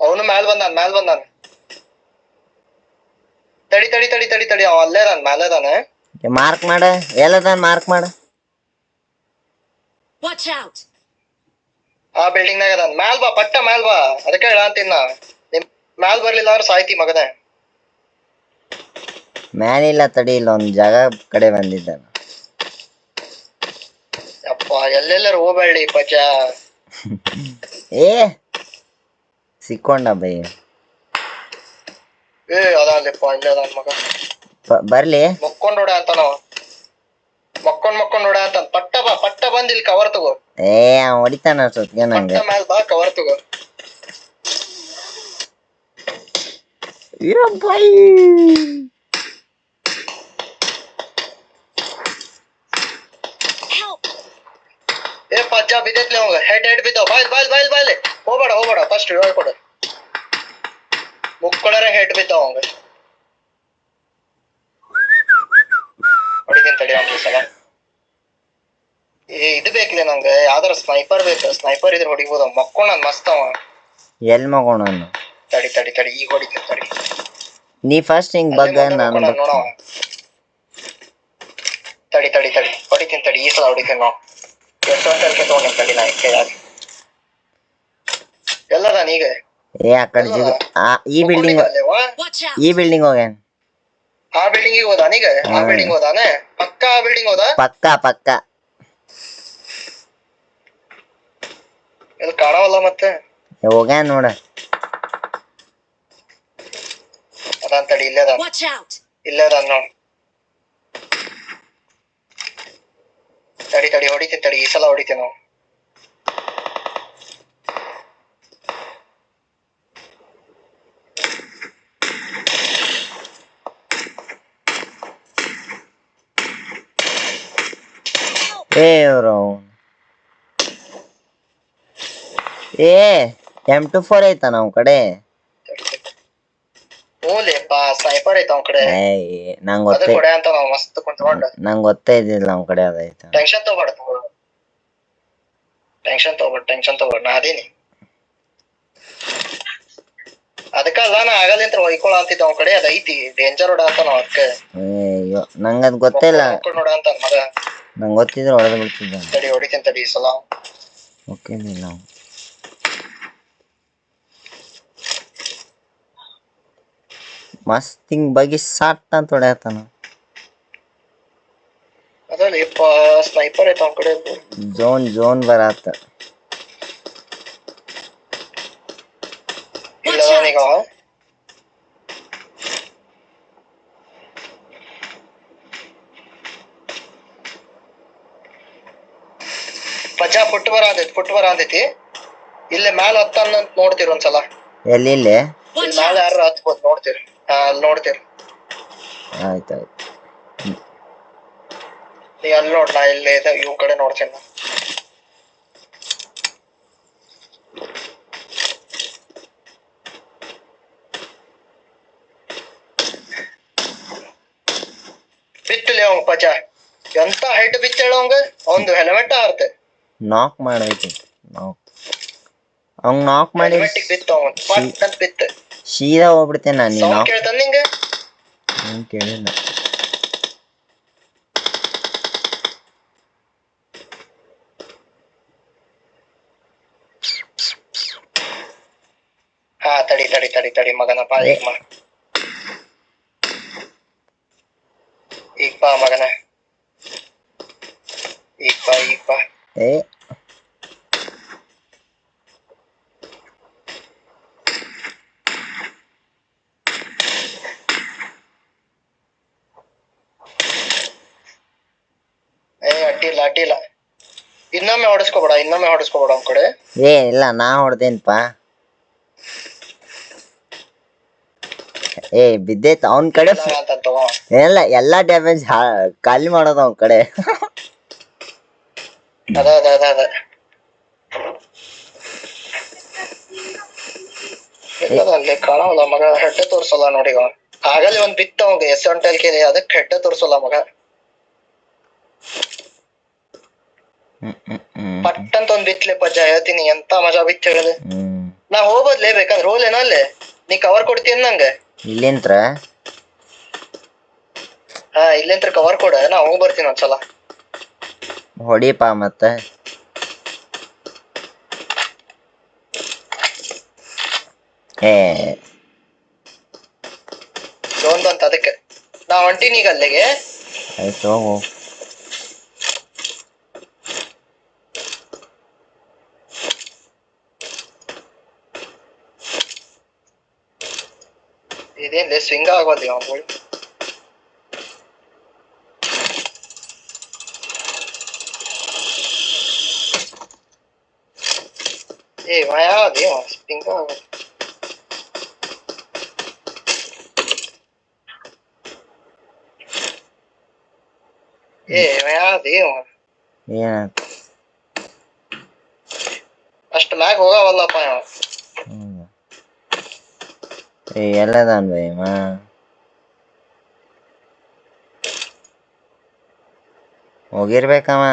ಅವನು ಮ್ಯಾಲ್ ಬಂದಾನ. ತಡಿ ಅವ ಅಲ್ಲೇ ಅದಾನ, ಮ್ಯಾಲೆ ಅದಾನ. ಮಾರ್ಕ್ ಮಾಡ. ಎಲ್ಲದಾನ ಮಾರ್ಕ್ ಮಾಡ. ಆ ಬಿಲ್ಡಿಂಗ್ ನಾಗ ಅದಾನ. ಮ್ಯಾಲ್ ಬಾ ಪಟ್ಟ ಮ್ಯಾಲ್ ಬಾ. ಅದಕ್ಕೆ ಹೇಳಂತೀನಿ ನಾ. ನಿಮ್ ಮ್ಯಾಲ್ ಬರ್ಲಿಲ್ಲ ಅಂದ್ರೆ ಸಾಯ್ತಿ ಮಗನೇ. ಮ್ಯಾಲಿಲ್ಲ ತಡಿ. ಇಲ್ಲ ಒಂದ್ ಜಾಗ ಕಡೆ ಬಂದಿದ್ದ. ಅಪ್ಪ ಎಲ್ಲೆಲ್ಲರೂ ಹೋಗ್ಬೇಡಿ ಪಜ್ಜ. ಸಿಕ್ಕೊಂಡ ಬೈ. ಅದಾನ್ಲಿಪ್ಪ, ಇಲ್ಲೇ ಅದಾನ ಮಗ. ಬರ್ಲಿ. ಮಕ್ಕೊಂಡ್ ನೋಡ ಅಂತ ನಾವ್. ಮಕ್ಕೊಂಡ್ ನೋಡ ಅಂತ. ಪಟ್ಟ ಬಂದ್ ಇಲ್ಲಿ ಕವರ್ ತಗೋ. ಹೊಡಿತಾನ ಅಷ್ಟೊತ್ತಿಗೆ ನಂಗೆ. ಮ್ಯಾಲ್ ಬಾ, ಕವರ್ ತಗೋ. ಪಜ್ಜ ಬಿದ್ದೈತ್ಲಿ ಅವಂಗ. ಹೆಡ್ ಬಿದ್ದಾವ. ಬಾಯ್ಲಿ ಹೋಗ್ಬೇಡ. ಫಸ್ಟ್ ಹೇಳ್ಕೊಡು. ಮುಕ್ಕೊಳರ ಹೆಡ್ ಬಿದ್ದಾವ ಅವಂಗ. ಹೊಡಿತೀನಿ ತಡಿ ಒಂದು ಸಲ. ಇದು ಬೇಕಿದೆ ನಂಗೆ. ಯಾವ್ದಾರ ಸ್ನೈಪರ್ ಬೇಕು. ಸ್ನೈಪರ್ ಇದ್ರೆ ಹೊಡಿಬೋದು. ಮಕ್ಕೊಂಡ್ ಮಸ್ತ್ ಅವ. ಎಲ್ಲಿ ಮಗೋಣ ತಡಿ ತಡಿ ತಡಿ ಈಗ ಹೊಡಿತೀನಿ ತಡಿ. ನೀ ಫಸ್ಟ್ ಹಿಂಗ್ ಅಲ್ಲೇ ಬಗ್ಗ ಮುಂದೆ ನಾನು ಮಕ್ಕೊಂಡಾನ್ ನೋಡವ. ತಡಿ ತಡಿ ತಡಿ ಹೊಡಿತೀನಿ ತಡಿ, ಈ ಸಲ ಹೊಡಿತೀನಿ ನಾವು. ಎಷ್ಟು ಕಲ್ಕೆ ತಗೊಂಡಿನಿ ತಡಿ ನಾ ಕೈಯಾಗ. ಎಲ್ಲದಾನ ಈಗ? ಏ ಆ ಕಡೆ ಜಿಗ ಈ ಬಿಲ್ಡಿಂಗ್ Watch out! ಈ ಬಿಲ್ಡಿಂಗ್ ಹೋಗ್ಯಾನ. ಆ ಬಿಲ್ಡಿಂಗಿಗೆ ಹೋದಾನ ಈಗ? ಆ ಬಿಲ್ಡಿಂಗ್ ಹೋದಾನ ಪಕ್ಕ? ಆ ಬಿಲ್ಡಿಂಗ್ ಹೋದ ಪಕ್ಕ ಪಕ್ಕ. ಇಲ್ಲಿ ಕಾಣವಲ್ಲ ಮತ್ತೆ. ಹೋಗ್ಯಾನ ನೋಡ. ಅದಾನ್ ತಡಿ, ಇಲ್ಲೇ ಅದಾನ. Watch out! ಇಲ್ಲೇ ಅದಾನ ನೋಡ್. ತಡಿ ತಡಿ ಹೊಡಿತೀನಿ ತಡಿ, ಈ ಸಲ ಹೊಡಿತೀನಿ ನಾವು. ಏ ಇವ್ರು ಏ M24 ಐತ ನಮ್ ಕಡೆ. ಓಲೇಪ್ಪ ಸ್ನೈಪರ್ ಐತ ಅವ್ನ ಕಡೆ. ನಂಗೆ ಅದ ಕೊಡೆ ಅಂತ ನಾವು ಮಸ್ತ್ ಕುಂತ್ಕೊಂಡು. ನಂಗೆ ಗೊತ್ತೇ ಇದ್ದಿಲ್ಲ ನಮ್ ಕಡೆ ಅದೈತ. ಟೆನ್ಷನ್ ತಗೋಬೇಡ, ಟೆನ್ಷನ್ ತಗೋಬೇಡ, ನಾ ಅದೀನಿ. ಅದಕ್ಕಲ್ಲ ನಾ ಆಗಲಿಂತ್ರ ಒಯ್ಕೊಳ ಅಂತಿದ್ದ ಅವ್ನ ಕಡೆ. ಅದ ಐತಿ ಡೇಂಜರ್ ಹೊಡ ಅಂತ ನಾವ್ ಅದಕ್ಕೆ. ಅಯ್ಯೋ ನಂಗದ್ ಗೊತ್ತೇ ಇಲ್ಲ. ನೋಡ ಅಂತ ಮಗ. ನಂಗೆ ಗೊತ್ತಿದ್ರೆ ಹೊಡೆದು ಬಿಡ್ತಿದ್ದ. ತಡಿ ಹೊಡಿತೀನಿ ತಡಿ ಈ ಸಲ. ಓಕೆ ನಾವು ಮಸ್ತ್ ಹಿಂಗ್ ಬಗಿ ಸಾಟ್ ಅಂತ ಹೊಡ್ಯಾತಾನ. ಅದಲ್ಲಿಪ್ಪ ಸ್ನೈಪರ್ ಐತ ಅವ್ನ ಕಡೆ. ಝೋನ್ ಬರಾತ. ಇಲ್ಲದಾನೀಗ ಅವ. ಪಜ್ಜ ಫುಟ್ ಬರ ಅಂದೈತಿ. ಇಲ್ಲೇ ಮ್ಯಾಲ ಹತ್ತಾನ ಅಂತ ನೋಡ್ತೀರಿ ಒಂದ್ಸಲ. ಎಲ್ಲಿ ಇಲ್ಲಿ Watch ಮ್ಯಾಲ out! ಯಾರು ಹತ್ಬೋದು ನೋಡ್ತೀರಿ. ಅಲ್ಲಿ ನೋಡ್ತೀರಿ. ಆಯ್ತಾಯ್ತು. ನೀ ಅಲ್ಲಿ ನೋಡ್, ನಾ ಇಲ್ಲೇ ಇದೆ ಇವ್ ಕಡೆ ನೋಡ್ತೀನಿ ನಾ. ಬಿತ್ತಲಿ ಅವಂಗ ಪಜ. ಎಂತ ಹೈಟ್ ಬಿತ್ತೇಳ ಅವಂಗ. ಅವಂದು ಹೆಲ್ಮೆಟ್ ಹಾರ್ತೆ. ನಾಕ್ ಮಾಡ್ಬೇಕು. ಅವ್ನ್ ನಾಕ್ ಮಾಡಿ ಹೆಲ್ಮೆಟ್ಟಿಗೆ ಬಿತ್ತು ಅವನ್ ಪಟ್ ಅಂತ ಬಿತ್ತು. ಸೀದಾ ಹೋಗ್ಬಿಡ್ತೇನೆ ನಾನು. ನೀನು ಸೌಂಡ್ ಕೇಳ್ತಾನ ನಿಂಗೆ? ಕೇಳಿಲ್ಲ. ಹಾ ತಡಿ ತಡಿ ತಡಿ ತಡಿ ಮಗನ ಬಾ ಈಗ ಈಗ ಬಾ ಮಗನ. ಈಗ ಬಾ. ಏ ಅಡ್ಡಿಲ್ಲ. ಇನ್ನೊಮ್ಮೆ ಹೊಡೆಸ್ಕೋಬೇಡ ಅವ್ನ ಕಡೆ. ಏ ಇಲ್ಲ ನಾ ಹೊಡ್ದೇನ್ಪ. ಏ ಬಿದ್ದೈತ ಅವನ್ ಕಡೆ. ಏನಿಲ್ಲ ಎಲ್ಲಾ ಡ್ಯಾಮೇಜ್ ಖಾಲಿ ಮಾಡೋದು ಅವನ್ ಕಡೆ. ಅದ ಅಲ್ಲಿ ಕಾಣಲ್ಲ ಮಗ. ಹೆಡ್ಡೆ ತೋರ್ಸಲ್ಲ ನೋಡಿ. ಆಗಲೇ ಒಂದ್ ಬಿತ್ತ ಅವಂಗ S1 ಅದಕ್ಕೆ ಹೆಡ್ಡೆ ತೋರ್ಸಲ್ಲ ಮಗ. ಪಟ್ಟಂತ ಒಂದ್ ಬಿತ್ಲೆ ಪಜ್ಜ, ಹೇಳ್ತೀನಿ ಎಂತ ಮಜಾ ಬಿತ್ತು ಹೇಳದು. ನಾ ಹೋಗ್ಬೋದ್ಲೇ ಬೇಕಾದ್ರೆ ಹೋಗ್ಲೇನ ಅಲ್ಲೇ. ನೀ ಕವರ್ ಕೊಡ್ತೀನಿ ನಂಗೆ ಇಲ್ಲಿಂತ್ರ. ಹಾ ಇಲ್ಲಿಂತ್ರ ಕವರ್ ಕೊಡ, ನಾ ಹೋಗ್ ಬರ್ತೀನಿ ಒಂದ್ಸಲ. ಹೊಡಿಪ ಮತ್ತೆ. ಏ ಝೋನ್ ಬಂತ ಅದಕ್ಕೆ ನಾ ಹೊಂಟೀನಿ ಈಗ ಅಲ್ಲಿಗೆ. ಆಯ್ತು ಹೋಗು. ಇದೇನ್ಲೇ ಸ್ವಿಂಗ್ ಆಗೋದಿ ಅವನು. ಏ ಯಾವ್ದೇ ಸ್ವಿಂಗ್ ಆಗೋದು. ಯಾವ್ದೇ ಏನಾಯ್ತು? ಅಷ್ಟ್ ಮ್ಯಾಗ ಹೋಗವಲ್ಲಪ್ಪ. ಏ ಎಲ್ಲದಾನ್ ಬೈ ಹೋಗಿರ್ಬೇಕವ.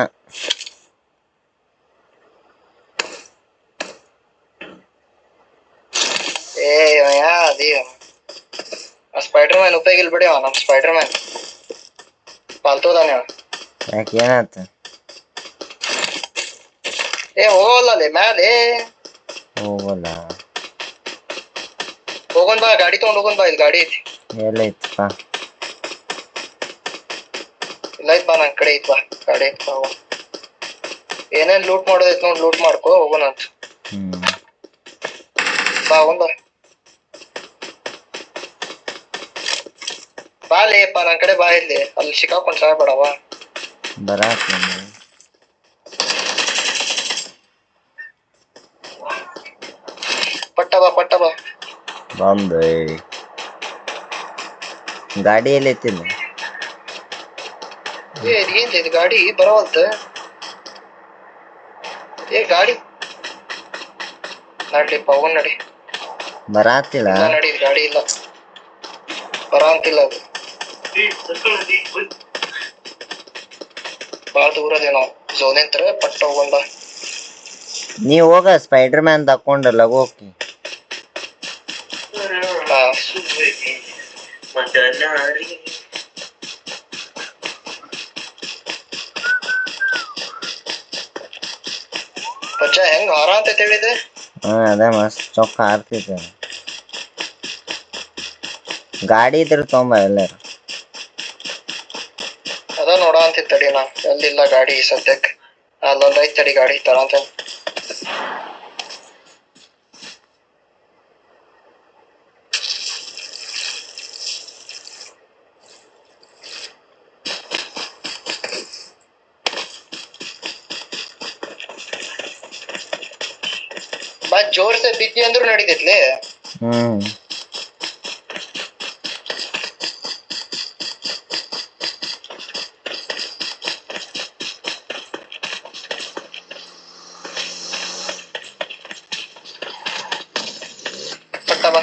ಅದಿ ಸ್ಪೈಡರ್ ಮ್ಯಾನ್ ಉಪಯೋಗ ಇಲ್ಲ ಬಿಡಿ ನಮ್ ಸ್ಪೈಡರ್ ಮ್ಯಾನ್ ಪಾಲ್ತೋದಾನೆ ಯಾಕೆ ಏನಾಯ್ತು? ಹೋಗಲ್ಲ ಮ್ಯಾಲೆ ಹೋಗಲ್ಲ. ಹೋಗೋನ್ ಬಾ ಗಾಡಿ ತಗೊಂಡ್ ಹೋಗೋನ್ ಬಾ ಇಲ್ಲಿ ಗಾಡಿ ಐತಿ. ಎಲ್ಲೈತಪ್ಪ? ಇಲ್ಲ ಐತ್ ಬಾ ನನ್ ಕಡೆ ಐತ್ ಬಾ ಗಾಡಿ ಐತ್ ಬಾ. ಏನೇನ್ ಲೂಟ್ ಮಾಡೋದೈತ್ ನೋಡ್ ಲೂಟ್ ಮಾಡ್ಕೋ ಹೋಗೋಣ ಅಂತ. ಬಾ ಹೋಗೋನ್ ಬಾ. ಬಾಲೇಪ್ಪ ನನ್ ಕಡೆ ಬಾ ಇಲ್ಲಿ ಅಲ್ಲಿ ಸಿಕ್ಕಾಕೊಂಡ್ ಸಾಯ್ಬೇಡವ. ಬರಾತೀನಿ. ಪಟ್ಟ ಬಾ ಬಂದೆ. ಗಾಡಿ ಎಲ್ಲೈತಿಲ್ಲ? ಏನ್ ಇದು ಗಾಡಿ ಬರವಲ್ತ. ಗಾಡಿ ನಡ್ಲಿಪ್ಪ ಹೋಗೋನ್ ನಡಿ. ಬರಾತಿಲ್ಲ? ನಡಿ ಗಾಡಿ ಇಲ್ಲ ಬರ ಅಂತಿಲ್ಲ ಅದು. ಬಾಳ ದೂರ ಅದೇನೋ ಝೋನ್ ಎಂತ್ರ ಪಟ್ಟ ಹೋಗೋನ್ ಬಾ. ನೀವ್ ಹೋಗ ಸ್ಪೈಡರ್ ಮ್ಯಾನ್ ತಕೊಂಡ ಲಗೋಕಿ. ಪಚ್ಚ ಹೆಂಗ್ ಹಾರ ಅಂತ ಹೇಳಿದೆ? ಅದೇ ಮಸ್ತ್ ಚೊಕ್ಕ ಹಾರ್ತಿದ್ದೆ. ಗಾಡಿ ಇದ್ರ ತೊಂಬ ಎಲ್ಲಾರು. ಅದ ನೋಡ ಅಂತಿತ್ತಡಿ ನಾ ಎಲ್ಲಿಲ್ಲ ಗಾಡಿ ಸದ್ಯಕ್ ಅಲ್ಲೊಂದ್ ಐತ್ ತಡಿ ಗಾಡಿ ತರಂತ. ಬಾ ಜೋರ್ಸೆ ಬಿದ್ದಿ ಅಂದ್ರು ನಡೀತೈತ್ಲಿ. ಪಟ್ಟ ಬಾ.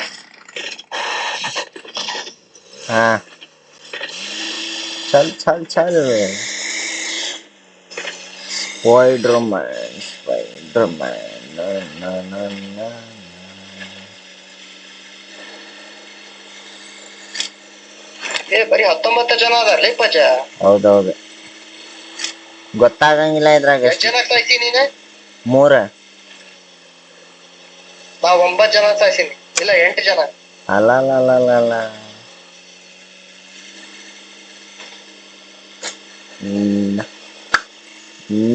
ಹಾ ಚಲ್ ಚಲ್ ಚಲ್. ಸ್ಪೈಡರ್ ಮ್ಯಾನ್ ಬರೀ 19 ಜನ ಅದಾರ್ಲಿ ಪಜ. ಹೌದೌದು ಗೊತ್ತಾಗಂಗಿಲ್ಲ ಇದ್ರಾಗ. ಎಷ್ಟ್ ಜನ ಸಾಯ್ಸಿ ನೀನು? 3. ನಾ 9 ಜನ ಸಾಯ್ಸಿನಿ. ಇಲ್ಲ 8 ಜನ. ಅಲ್ಲ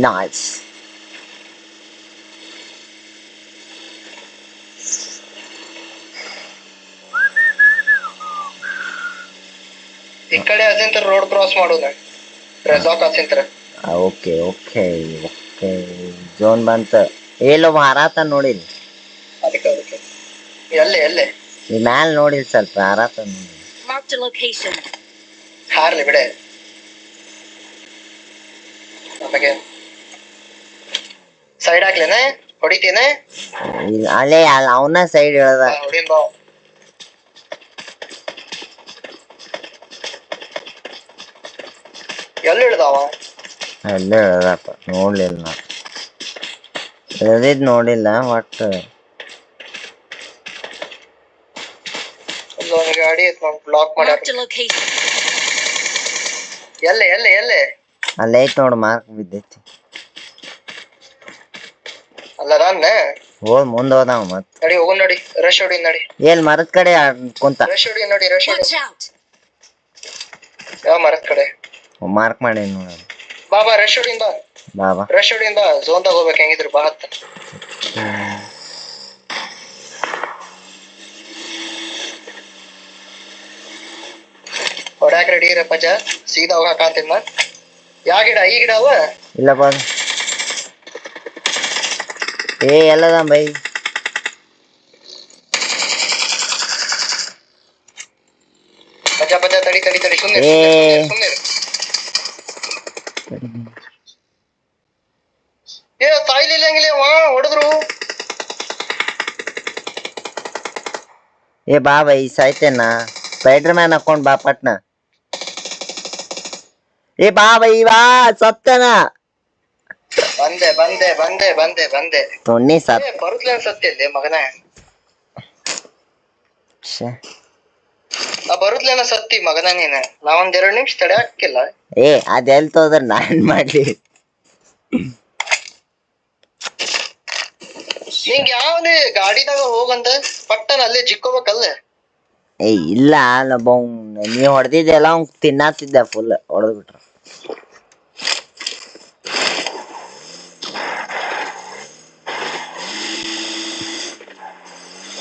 ನೈಸ್. ಈ ಕಡೆ ಅಸಿಂತ್ರ ರೋಡ್ ಕ್ರಾಸ್ ಮಾಡೋಣ. ರೆಸಾರ್ಟ್ ಅಸಿಂತ್ರ. ಓಕೆ ಜೋನ್ ಬಂತ. ಎಲ್ಲೋ ಹಾರಾತ ನೋಡಿಲ್? ಅದಕ್ಕೆ ಎಲ್ಲೆ ಈ ಮ್ಯಾಲ ನೋಡಿಲ್ ಸ್ವಲ್ಪ ಹಾರಾತ ನೋಡಿ. ಹಾರ್ಲಿ ಬಿಡೆ ನಮಗೆ. ಸೈಡ್ ಹಾಕ್ಲೇನೆ ಹೊಡಿತೇನೆ. ಅಲ್ಲೇ ಅವನ ಸೈಡ್ ಹೇಳ್ದ. ಹೊಡಿನ್ ಬಾ. ಎಲ್ಲಿ ಹಿಡ್ದಾವ? ಅಲ್ಲೇ ಹೇಳ್ದಪ್ಪ ನೋಡ್ಲಿಲ್ಲ ನಾ. ಇಳ್ದಿದ್ ನೋಡಿಲ್ಲ ಒಟ್ಟು. ಒಂದು ಗಾಡಿ ಬ್ಲಾಕ್ ಮಾಡ್ಯಾರ. ಎಲ್ಲೆ ಅಲ್ಲೇ ಐತ್ ನೋಡು ಮಾರ್ಕ್ ಬಿದ್ದೈತಿ. ಅಲ್ಲದಾನ ಹೋದ್ ಮುಂದ್ ಹೋದಾವ ಮತ್. ನಡಿ ಹೋಗೋಣ ನಡಿ. ರಶ್ ಹೊಡಿ ನಡಿ. ಏನ್ ಮರದ ಕಡೆ ಕುಂತ? ರಶ್ ಹೊಡಿ ನೋಡಿ. ಯಾವ ಮರದ ಕಡೆ? ಮಾರ್ಕ್ ಮಾಡಿ ನೋಡ. ಬಾ ರಶ್ ಹೊಡಿಯಿಂದ. ರಶ್ ಹೊಡಿಯಿಂದ ಝೋನ್ ದಾಗ ಹೋಗ್ಬೇಕು ಹೆಂಗಿದ್ರು ಬಾ ಹತ್ತ. ಹೊಡ್ಯಾಕ ರೆಡಿ ಇರಪ್ಪ ಜ. ಸೀದಾ ಹೋಗಾಕಂತಿನ. ಯಾ ಗಿಡ? ಈ ಗಿಡ ಅವ? ಇಲ್ಲ ಬಾದ. ಎಲ್ಲದ ಬೈ? ಪಜ ತಡಿ ಸುಮ್ಮನೆ. ತಾಯ್ಲಿಲ್ಲ ಹಂಗಿಲ್ಲ ಹೊಡೆದ್ರು. ಬಾ ಬೈ ಸಾಯ್ತೇನಾ? ಸ್ಪೈಡರ್ ಮ್ಯಾನ್ ಹಾಕೊಂಡ್ ಬಾ ಪಟ್ನ. ಬಾ ಬೈ ಬಾ ಸತ್ತನ. ಬಂದೆ ತೊಣ್ಣಿ ಸತ್. ಬರುತ್ತಲ ಸತ್ಯಲ್ಲಿ ಮಗನ. ಶ್ಯೆ. ನಾ ಬರುದ್ಲೇನ ಸತ್ತಿ ಮಗನ ನೀನ ನಾ ಒಂದ್ 2 ನಿಮಿಷ ತಡೆ ಹಾಕಿಲ್ಲ. ಏ ಅದೆಲ್ ತೋದ್ರ ನಾನ್ ಮಾಡ್ಲಿ. ನಿಂಗ್ ಯಾವನೇ ಗಾಡಿದಾಗ ಹೋಗಂದ ಪಟ್ಟನ ಅಲ್ಲೇ ಜಿಕ್ಕೋಬೇಕಲ್ಲ. ಏ ಇಲ್ಲ ನೀ ಹೊಡೆದಿದ್ದೆಲ್ಲ ಅವ್ನ್ ತಿನ್ನಾತಿದ್ದೆ ಫುಲ್ ಹೊಡೆದ್ ಬಿಟ್ರ.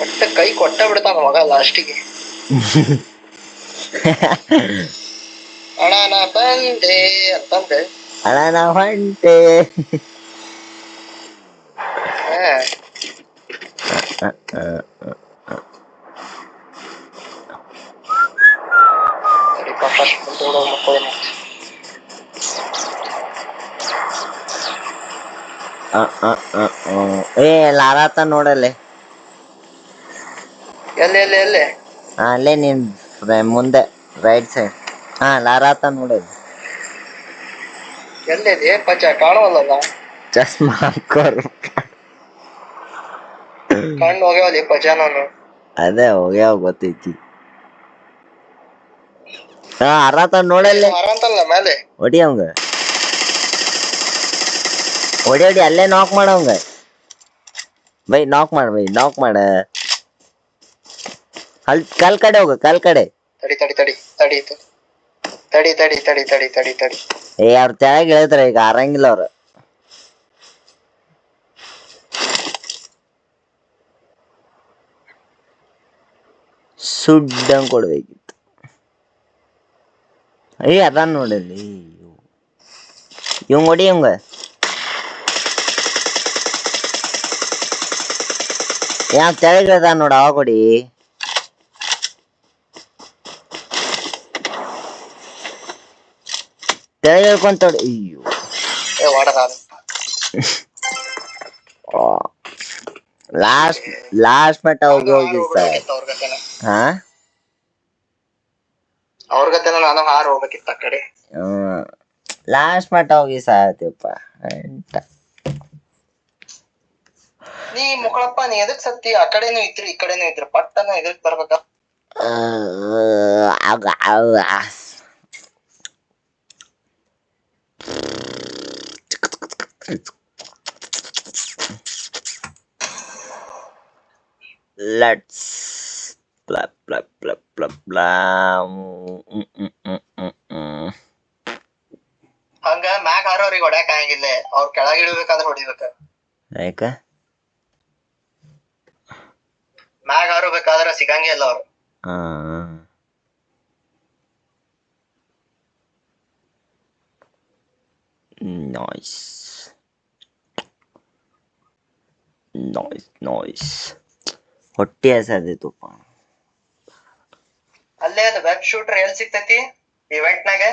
ಒಟ್ಟ ಕೈ ಕೊಟ್ಟ ಬಿಡ್ತಾನ ಮಗ ಲಾಸ್ಟಿಗೆ. ಅಣ್ಣ ನಾ ಬಂದೆ ಅಂತಂದೆ. ಅಣ್ಣ ನಾ ಹೊಂಟೆ. ಏ ಲಾರಾತ ನೋಡಲೆ. ಎಲ್ಲೆ ಅಲ್ಲೇ ನೀನ್ ಮುಂದೆ ರೈಟ್ ಸೈಡ್. ಹಾ ಲಾರಾತ ನೋಡಲ್ಲಿ. ಎಲ್ಲಿದೆ ಪಂಚ ಕಾಣವಲ್ಲಲ್ಲ. ಚಸ್ಮಾ ಹಾಕೋರು. ಕಣ್ಣು ಹೋಗ್ಯಾವಲ್ಲಿ ಪಜ ನಾನು. ಅದೇ ಹೋಗ್ಯಾವ ಗೊತ್ತೈತಿ. ಹಾ ಅರಾತ ನೋಡಲ್ಲೇ. ಅಂತಲ್ಲ ಮೇಲೆ ಹೊಡಿ ಅವಂಗ. ಹೊಡಿ ಅಲ್ಲೇ ನಾಕ್ ಮಾಡವಂಗ. ಬೈ ನಾಕ್ ಮಾಡ. ಕಲ್ ಕಡೆ ಹೋಗ ಕಲ್ ಕಡೆ. ತಡಿ. ಏ ಅವ್ರ ತೆಳಗ್ ಹೇಳ್ತಾರ ಈಗ ಆರಂಗಿಲ್ಲ ಅವ್ರ. ಸುಡ್ಡಂಗ್ ಕೊಡ್ಬೇಕಿತ್ತು. ಏ ಅದಾನ್ ನೋಡಲ್ಲಿ. ಇವಂಗ ಹೊಡಿ ಇವಂಗ. ಯಾವ ತೆಳಗ್ ಅದಾನ ನೋಡ ಅವಾಗ ಹೊಡಿ. ತೆಳಗ್ ಹೇಳ್ಕೊಂತ ಅಯ್ಯೋ ಲಾಸ್ಟ್ ಮಟ್ಟ ಹೋಗಿ ಸರ್. ಹಾ ಅವ್ರ ಗತೆನ ನಾನು ಹಾರ ಹೋಗ್ಬೇಕಿತ್ತ ಆ ಕಡೆ. ಲಾಸ್ಟ್ ಮಟ್ಟ ಹೋಗಿ ಸಾಯತಿಪ್ಪ. ನೀ ಮುಕ್ಕಳಪ್ಪ ನೀ ಎದಕ್ ಸತ್ತಿ ಆ ಕಡೆನೂ ಇದ್ರಿ ಈ ಕಡೆನೂ ಇದ್ರಿ ಪಟ್ಟನ ಎದಕ್ ಬರ್ಬೇಕ. Let's blah blah blah blah blah. ಹಂಗ ಮ್ಯಾಗ ಹಾರೋರಿಗೆ ಹೊಡ್ಯಾಕ ಆಗಂಗಿಲ್ಲ. ಅವ್ರ ಕೆಳಗ ಇಳಿಬೇಕಾದ್ರೆ ಹೊಡಿಬೇಕ. ಯಾಕ ಮ್ಯಾಗ ಹಾರಬೇಕಾದ್ರ ಸಿಗಂಗಿಲ್ಲ ಅವ್ರು. ನಾಯ್ಸ್ ಹೊಟ್ಟೆ ಹಸದಿತ್ತಪ್ಪ. ಅಲ್ಲೇ ಅದು ವೆಬ್ ಶೂಟರ್ ಎಲ್ಲಿ ಸಿಗ್ತೈತಿ ಇವೆಂಟ್ ನಾಗ.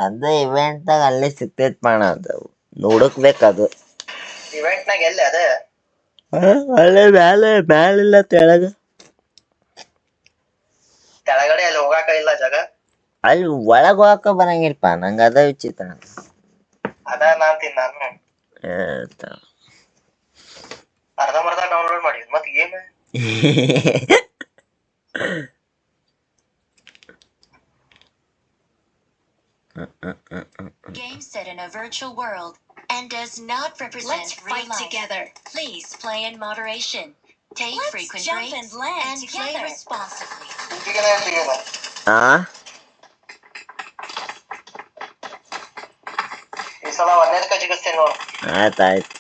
ಅದೇ ಇವೆಂಟ್ನಾಗ ಅಲ್ಲೇ ಸಿಗ್ತೈತ್ ಪಣ. ಅದು ಹುಡುಕ್ಬೇಕದು ಇವೆಂಟ್ ನಾಗ ಎಲ್ಲಿ ಅದ. ಅಲ್ಲೇ ಮ್ಯಾಲಿಲ್ಲ ತೆಳಗ. ಕೆಳಗಡೆ ಅಲ್ಲಿ ಹೋಗಾಕ ಇಲ್ಲ ಜಾಗ. ಅಲ್ಲಿ ಒಳಗ ಹೋಗಕ ಬರಂಗಿಲ್ಪ ನಂಗ ಅದ ವಿಚಿತ್ರ. ಅದ ನಾನು ಅರ್ಧಂಬರ್ಧ ಡೌನ್ಲೋಡ್ ಮಾಡಿ ಮತ್ ಏನು. Game set in a virtual world and does not represent real life. Together. Please play in moderation. Take frequent breaks and play responsibly. ಈ ಸಲ ಒಂದೇದಕ್ಕ ಜಿಗಿಸ್ತೇನೆ ನೋಡು. ಆಯ್ತಾಯ್ತು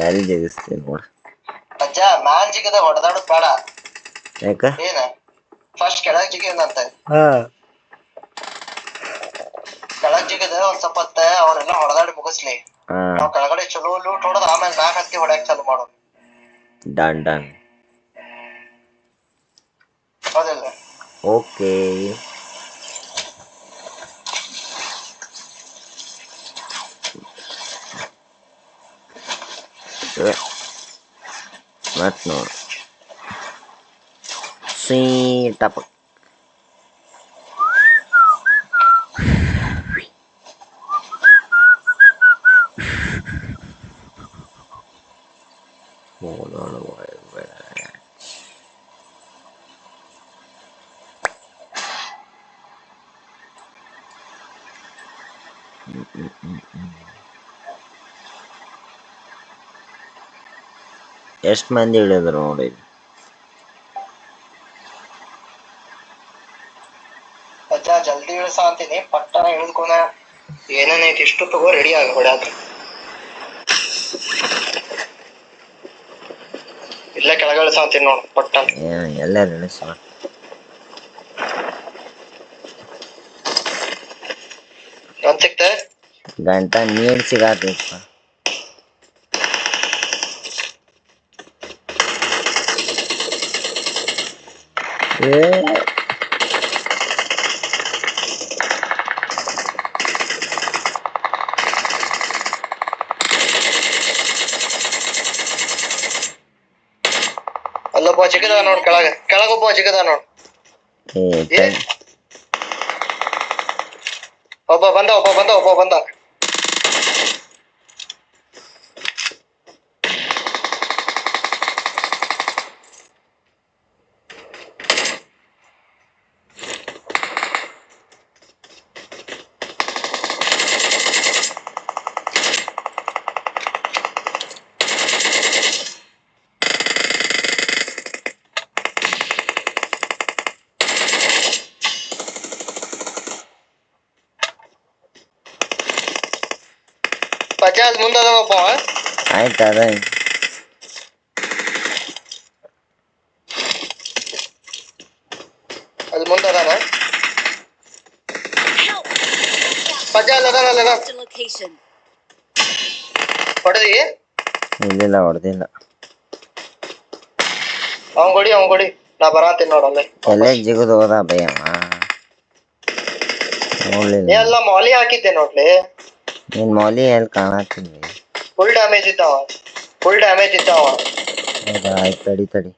ಯಾರಿಗೆ ಜಿಗಿಸ್ತೀನಿ ನೋಡ. ಅಜ್ಜ ಮ್ಯಾಲ್ ಜಿಗದ ಹೊಡೆದಾಡೋದ್ ಬೇಡ. ಯಾಕ ಏನ ಫಸ್ಟ್ ಕೆಳಗ್ ಜಿಗಿದಂತ. ಕೆಳಗ್ ಜಿಗದ ಒಂದ್ ಸ್ವಲ್ಪ ಹೊತ್ತ ಅವ್ರೆಲ್ಲ ಹೊಡೆದಾಡಿ ಮುಗಿಸ್ಲಿ. ನಾವ್ ಕೆಳಗಡೆ ಚಲೋ ಲೂಟ್ ಹೊಡೆದ್ ಆಮೇಲೆ ಮ್ಯಾಕ್ ಹತ್ತಿ ಹೊಡ್ಯಾಕ್ ಚಾಲು ಮಾಡೋದು. ಡನ್ ಹೌದಿಲ್ಲ. ಓಕೆ ಮತ್ ನೋಡು ಟಪ. ಎಷ್ಟ್ ಮಂದಿ ಇಳಿದ್ರು ನೋಡಿ. ಅಜ್ಜ ಜಲ್ದಿ ಇಳಿಸ ಅಂತೀನಿ, ಪಟ್ಟಣ ಇಳಿದ್ಕೊನ ಏನೇನೈತಿ ಇಷ್ಟು ತಗೋ ರೆಡಿ ಆಗ ಹೊಡ್ಯಾಕ. ಇಲ್ಲೇ ಕೆಳಗೆ ಇಳಿಸ ಅಂತೀನಿ ನೋಡು ಪಟ್ಟಣ. ಎಲ್ಲಾರು ಇಳಿಸ. ಒಂದ್ ಸಿಕ್ತೆ ಗಂಟ ನೀರ್ ಸಿಗಾತೈತಪ್ಪ. ಅಲ್ಲೊಬ್ಬ ಚಿಕ್ಕದ ನೋಡ್, ಕೆಳಗೊಬ್ಬ ಚಿಕ್ಕದ ನೋಡ್. ಒಬ್ಬ ಬಂದ. ಪಚಾಸ್ ಮುಂದೆ ಅದಾವ ಒಬ್ಬ. ಆಯ್ತು ಅದ ಅಲ್ಲಿ ಮುಂದೆ ಅದಾನ. ಪಚಾಸ್ ಅದಾನ. ಹೊಡೆದಿ? ಇಲ್ಲ ಹೊಡೆದಿಲ್ಲ. ಅವಂಗ್ ಕೊಡಿ ನಾ ಬರಾತೀನಿ ನೋಡಲ್ಲೇ. ಎಲ್ಲೇ ಜಿಗುದು ಹೋದ ಭಯಮ್ಮ. ನೋಡ್ಲಿಲ್ಲ. ಎಲ್ಲ ಮಾಲಿ ಹಾಕಿದ್ದೆ ನೋಡ್ಲಿ. ನಿನ್ ಮೌಲಿ ಎಲ್ಲಿ ಕಾಣತ್ತಿದ್ವಿ. Full damage ಇದ್ದಾವ. ಹೌದಾ, ಆಯ್ತು ತಡಿ.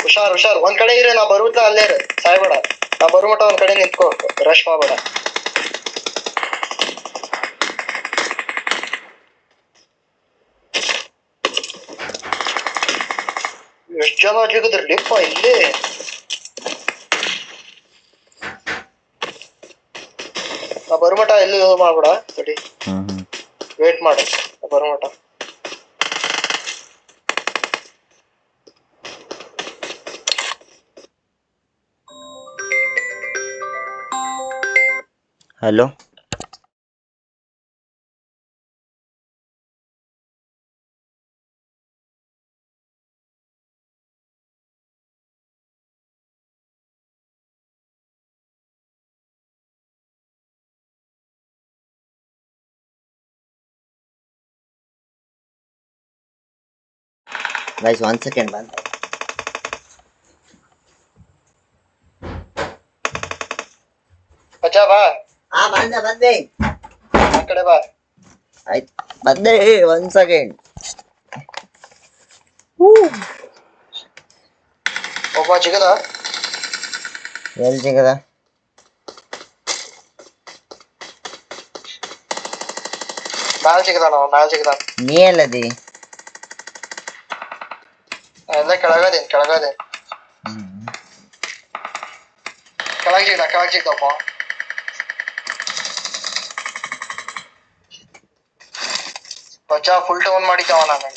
ಹುಷಾರ್ ಒಂದ್ ಕಡೆ ಇರ, ನಾ ಬರುತ್ತ ಅಲ್ಲೇ ಇರ, ಸಾಯ್ಬೇಡ. ನಾ ಬರು ಮಟ ಒಂದ್ ಕಡೆ ನಿಂತ್ಕೋ, ರಶ್ ಮಾಡ್ಬೇಡ. ಎಷ್ಟ್ ಜನ ಜಿಗದ್ರಲ್ಲಿಪ್ಪ ಇಲ್ಲಿ. ನಾ ಬರುಮಟ ಎಲ್ಲಿ ಮಾಡ್ಬೇಡ, ತಡಿ ವೇಟ್ ಮಾಡು, ಬರುಮಟ. ಹಲೋ, ಗೈಸ್ 1 ಸೆಕೆಂಡ್ ಬಂದ. ಅಚ್ಚಾ ಬಾ. ಬಂದೆ ಆ ಕಡೆ ಬಾ. ಆಯ್ತು ಬಂದೆ. 1 ಸೆಕೆಂಡ್. ಒಬ್ಬ ಜಿಗದ. ಎಲ್ಲಿ ಜಿಗದ? ಮ್ಯಾಲ್ ಜಿಗದ. ನೀ ಎಲ್ಲದಿ? ಎಲ್ಲ ಕೆಳಗದೇನ್. ಕೆಳಗೆ ಜಿಗದಪ್ಪ. ಬಚ್ಚಾ ಫುಲ್ ಟೌನ್ ಮಾಡಿದ್ದಾವ ನಾನು.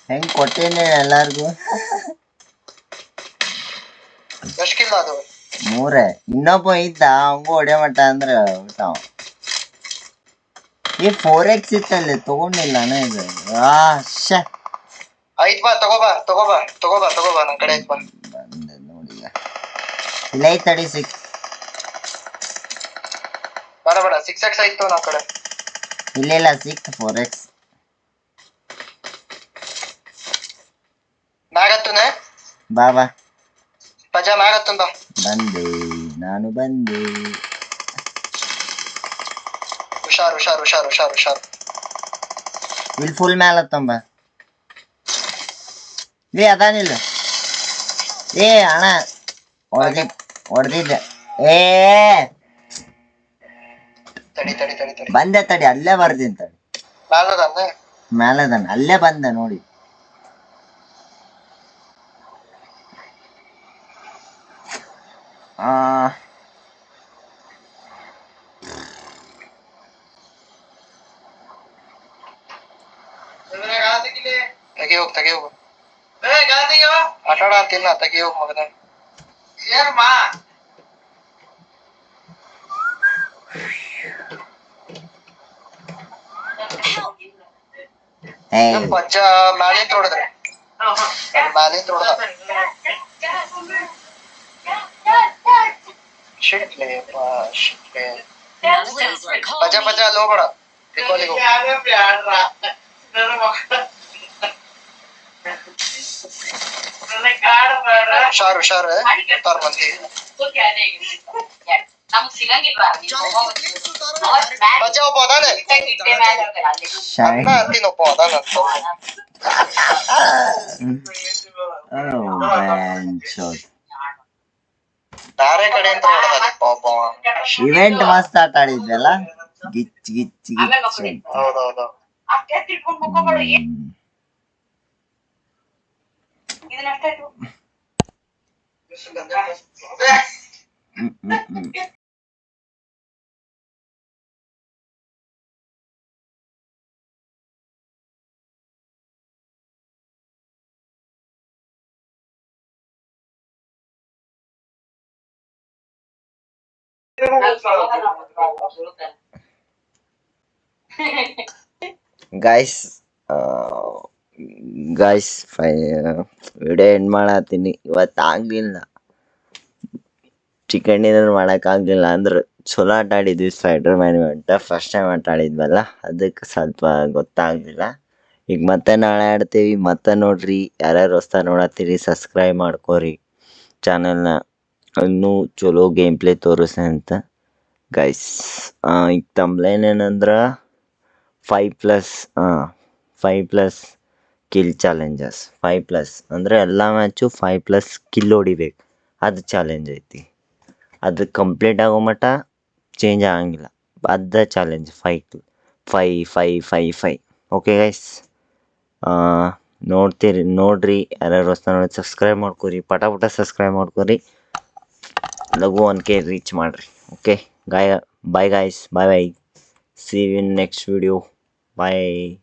ಹೆಂಗ್ ಕೊಟ್ಟೇನೆ ಎಲ್ಲಾರ್ಗು. ಎಷ್ಟಿಲ್ಲ ಅದು? 3. ಇನ್ನೊಬ್ಬ ಇದ್ದ, ಅವಂಗೂ ಹೊಡೆ ಮಟ್ಟ ಅಂದ್ರ ಊಟ. ಈ 4x ಇತ್ತಲ್ಲಿ ತಗೊಂಡಿಲ್ಲ ಇದು. ಆಯ್ತ್ ಬಾ, ತಗೋಬಾ ನನ್ ಕಡೆ ಆಯ್ತ್ ಬಾ. ಬಂದೆ ನೋಡಿ. ಇಲ್ಲ ಐತ್ ತಡಿ 6. ಬೇಡ 6x ಆಯ್ತು ನನ್ ಕಡೆ. ಇಲ್ಲ 6 4x. ಮ್ಯಾಗತ್ತನೆ ಬಾ ಪಜಾ ಮ್ಯಾಗತ್ತನ್ ಬಾ. ನಾನು ಬಂದೆ. ಹುಷಾರ್. ಇಲ್ಲಿ ಫುಲ್ ಮ್ಯಾಲ ಹತ್ತಂಬ. ಅದಾನಿಲ್ಲ. ಅಣ್ಣ ಹೊಡೆದಿದ್ದೆ. ತಡಿ ಬಂದೆ ತಡಿ, ಅಲ್ಲೇ ಬರ್ತೀನಿ ತಡಿ. ಮ್ಯಾಲದಾನೆ ಮೇಲದಾನ ಅಲ್ಲೇ ಬಂದ ನೋಡಿ. ತೆಗಿ ಹೋಗು ಆಟ ಆಡ ಅಂತಿಲ್ಲ, ತೆಗಿ ಹೋಗ್ ಮಗನ. ಪಂಚ ಮ್ಯಾಲಿಂದ ಹೊಡೆದ್ರೆ ಮ್ಯಾಲಿಂದ ಹೊಡೆದ ಶಿಟ್ಲೆ ಶಿಟ್ಲೆ ಪಂಚ ಪಂಚ ಅಲ್ಲಿ ಹೋಗ್ಬೇಡ. ಹುಷಾರು ಹುಷಾರು ತಾರ್ ಮಂದಿ ಪಂಚ ಒಬ್ಬ ಅದಾನೆ ಅನ್ನ ಅಂತೀನಿ, ಒಬ್ಬ ಅದಾನಂತ. ಬೇರೆ ಕಡೆ ಅಂತ ಹೊಡೆದಪ್ಪ ಒಬ್ಬ. ಇವೆಂಟ್ ಮಸ್ತ್ ಆಟ ಆಡಿದ್ವಲ್ಲ, ಗಿಚ್ ಗಿಚ್ ಗಿಚ್. ಹೌದೌದು. ಗೈಸ್ ವಿಡಿಯೋ ಎಂಡ್ ಮಾಡತ್ತೀನಿ. ಇವತ್ತು ಆಗ್ಲಿಲ್ಲ, ಚಿಕನ್ ಡಿನ್ನರ್ ಮಾಡೋಕ್ಕಾಗಲಿಲ್ಲ. ಅಂದ್ರೆ ಚಲೋ ಆಟ ಆಡಿದ್ವಿ. Spider Man event first time ಆಟ ಆಡಿದ್ವಲ್ಲ, ಅದಕ್ಕೆ ಸ್ವಲ್ಪ ಗೊತ್ತಾಗಲಿಲ್ಲ. ಈಗ ಮತ್ತೆ ನಾಳೆ ಆಡ್ತೀವಿ. ಮತ್ತೆ ನೋಡ್ರಿ, ಯಾರ್ಯಾರು ಹೊಸ್ತಾ ನೋಡತ್ತೀರಿ ಸಬ್ಸ್ಕ್ರೈಬ್ ಮಾಡ್ಕೋರಿ ಚಾನಲ್ನ. ಇನ್ನೂ ಚಲೋ ಗೇಮ್ ಪ್ಲೇ ತೋರಿಸ್ತೆ ಅಂತ ಗೈಸ್. ಈಗ ತಮ್ಲೇನ್ ಏನಂದ್ರೆ 5+ ಕಿಲ್ ಚಾಲೆಂಜಸ್. 5+ ಅಂದರೆ ಎಲ್ಲ ಮ್ಯಾಚು 5+ ಕಿಲ್ ಹೊಡಿಬೇಕು, ಅದು ಚಾಲೆಂಜ್ ಐತಿ. ಅದು ಕಂಪ್ಲೀಟ್ ಆಗೋ ಮಟ್ಟ ಚೇಂಜ್ ಆಗಂಗಿಲ್ಲ. ಅದ ಚಾಲೆಂಜ್ 5. ಓಕೆ ಗೈಸ್, ನೋಡ್ರಿ ಯಾರ್ಯಾರು ಹೊಸ್ತಾ ನೋಡಿ ಸಬ್ಸ್ಕ್ರೈಬ್ ಮಾಡ್ಕೊರಿ, ಪಟ ಸಬ್ಸ್ಕ್ರೈಬ್ ಮಾಡ್ಕೊರಿ. ಲಘು 1K ರೀಚ್ ಮಾಡಿರಿ. Okay bye guys, bye. See you in next video. Bye.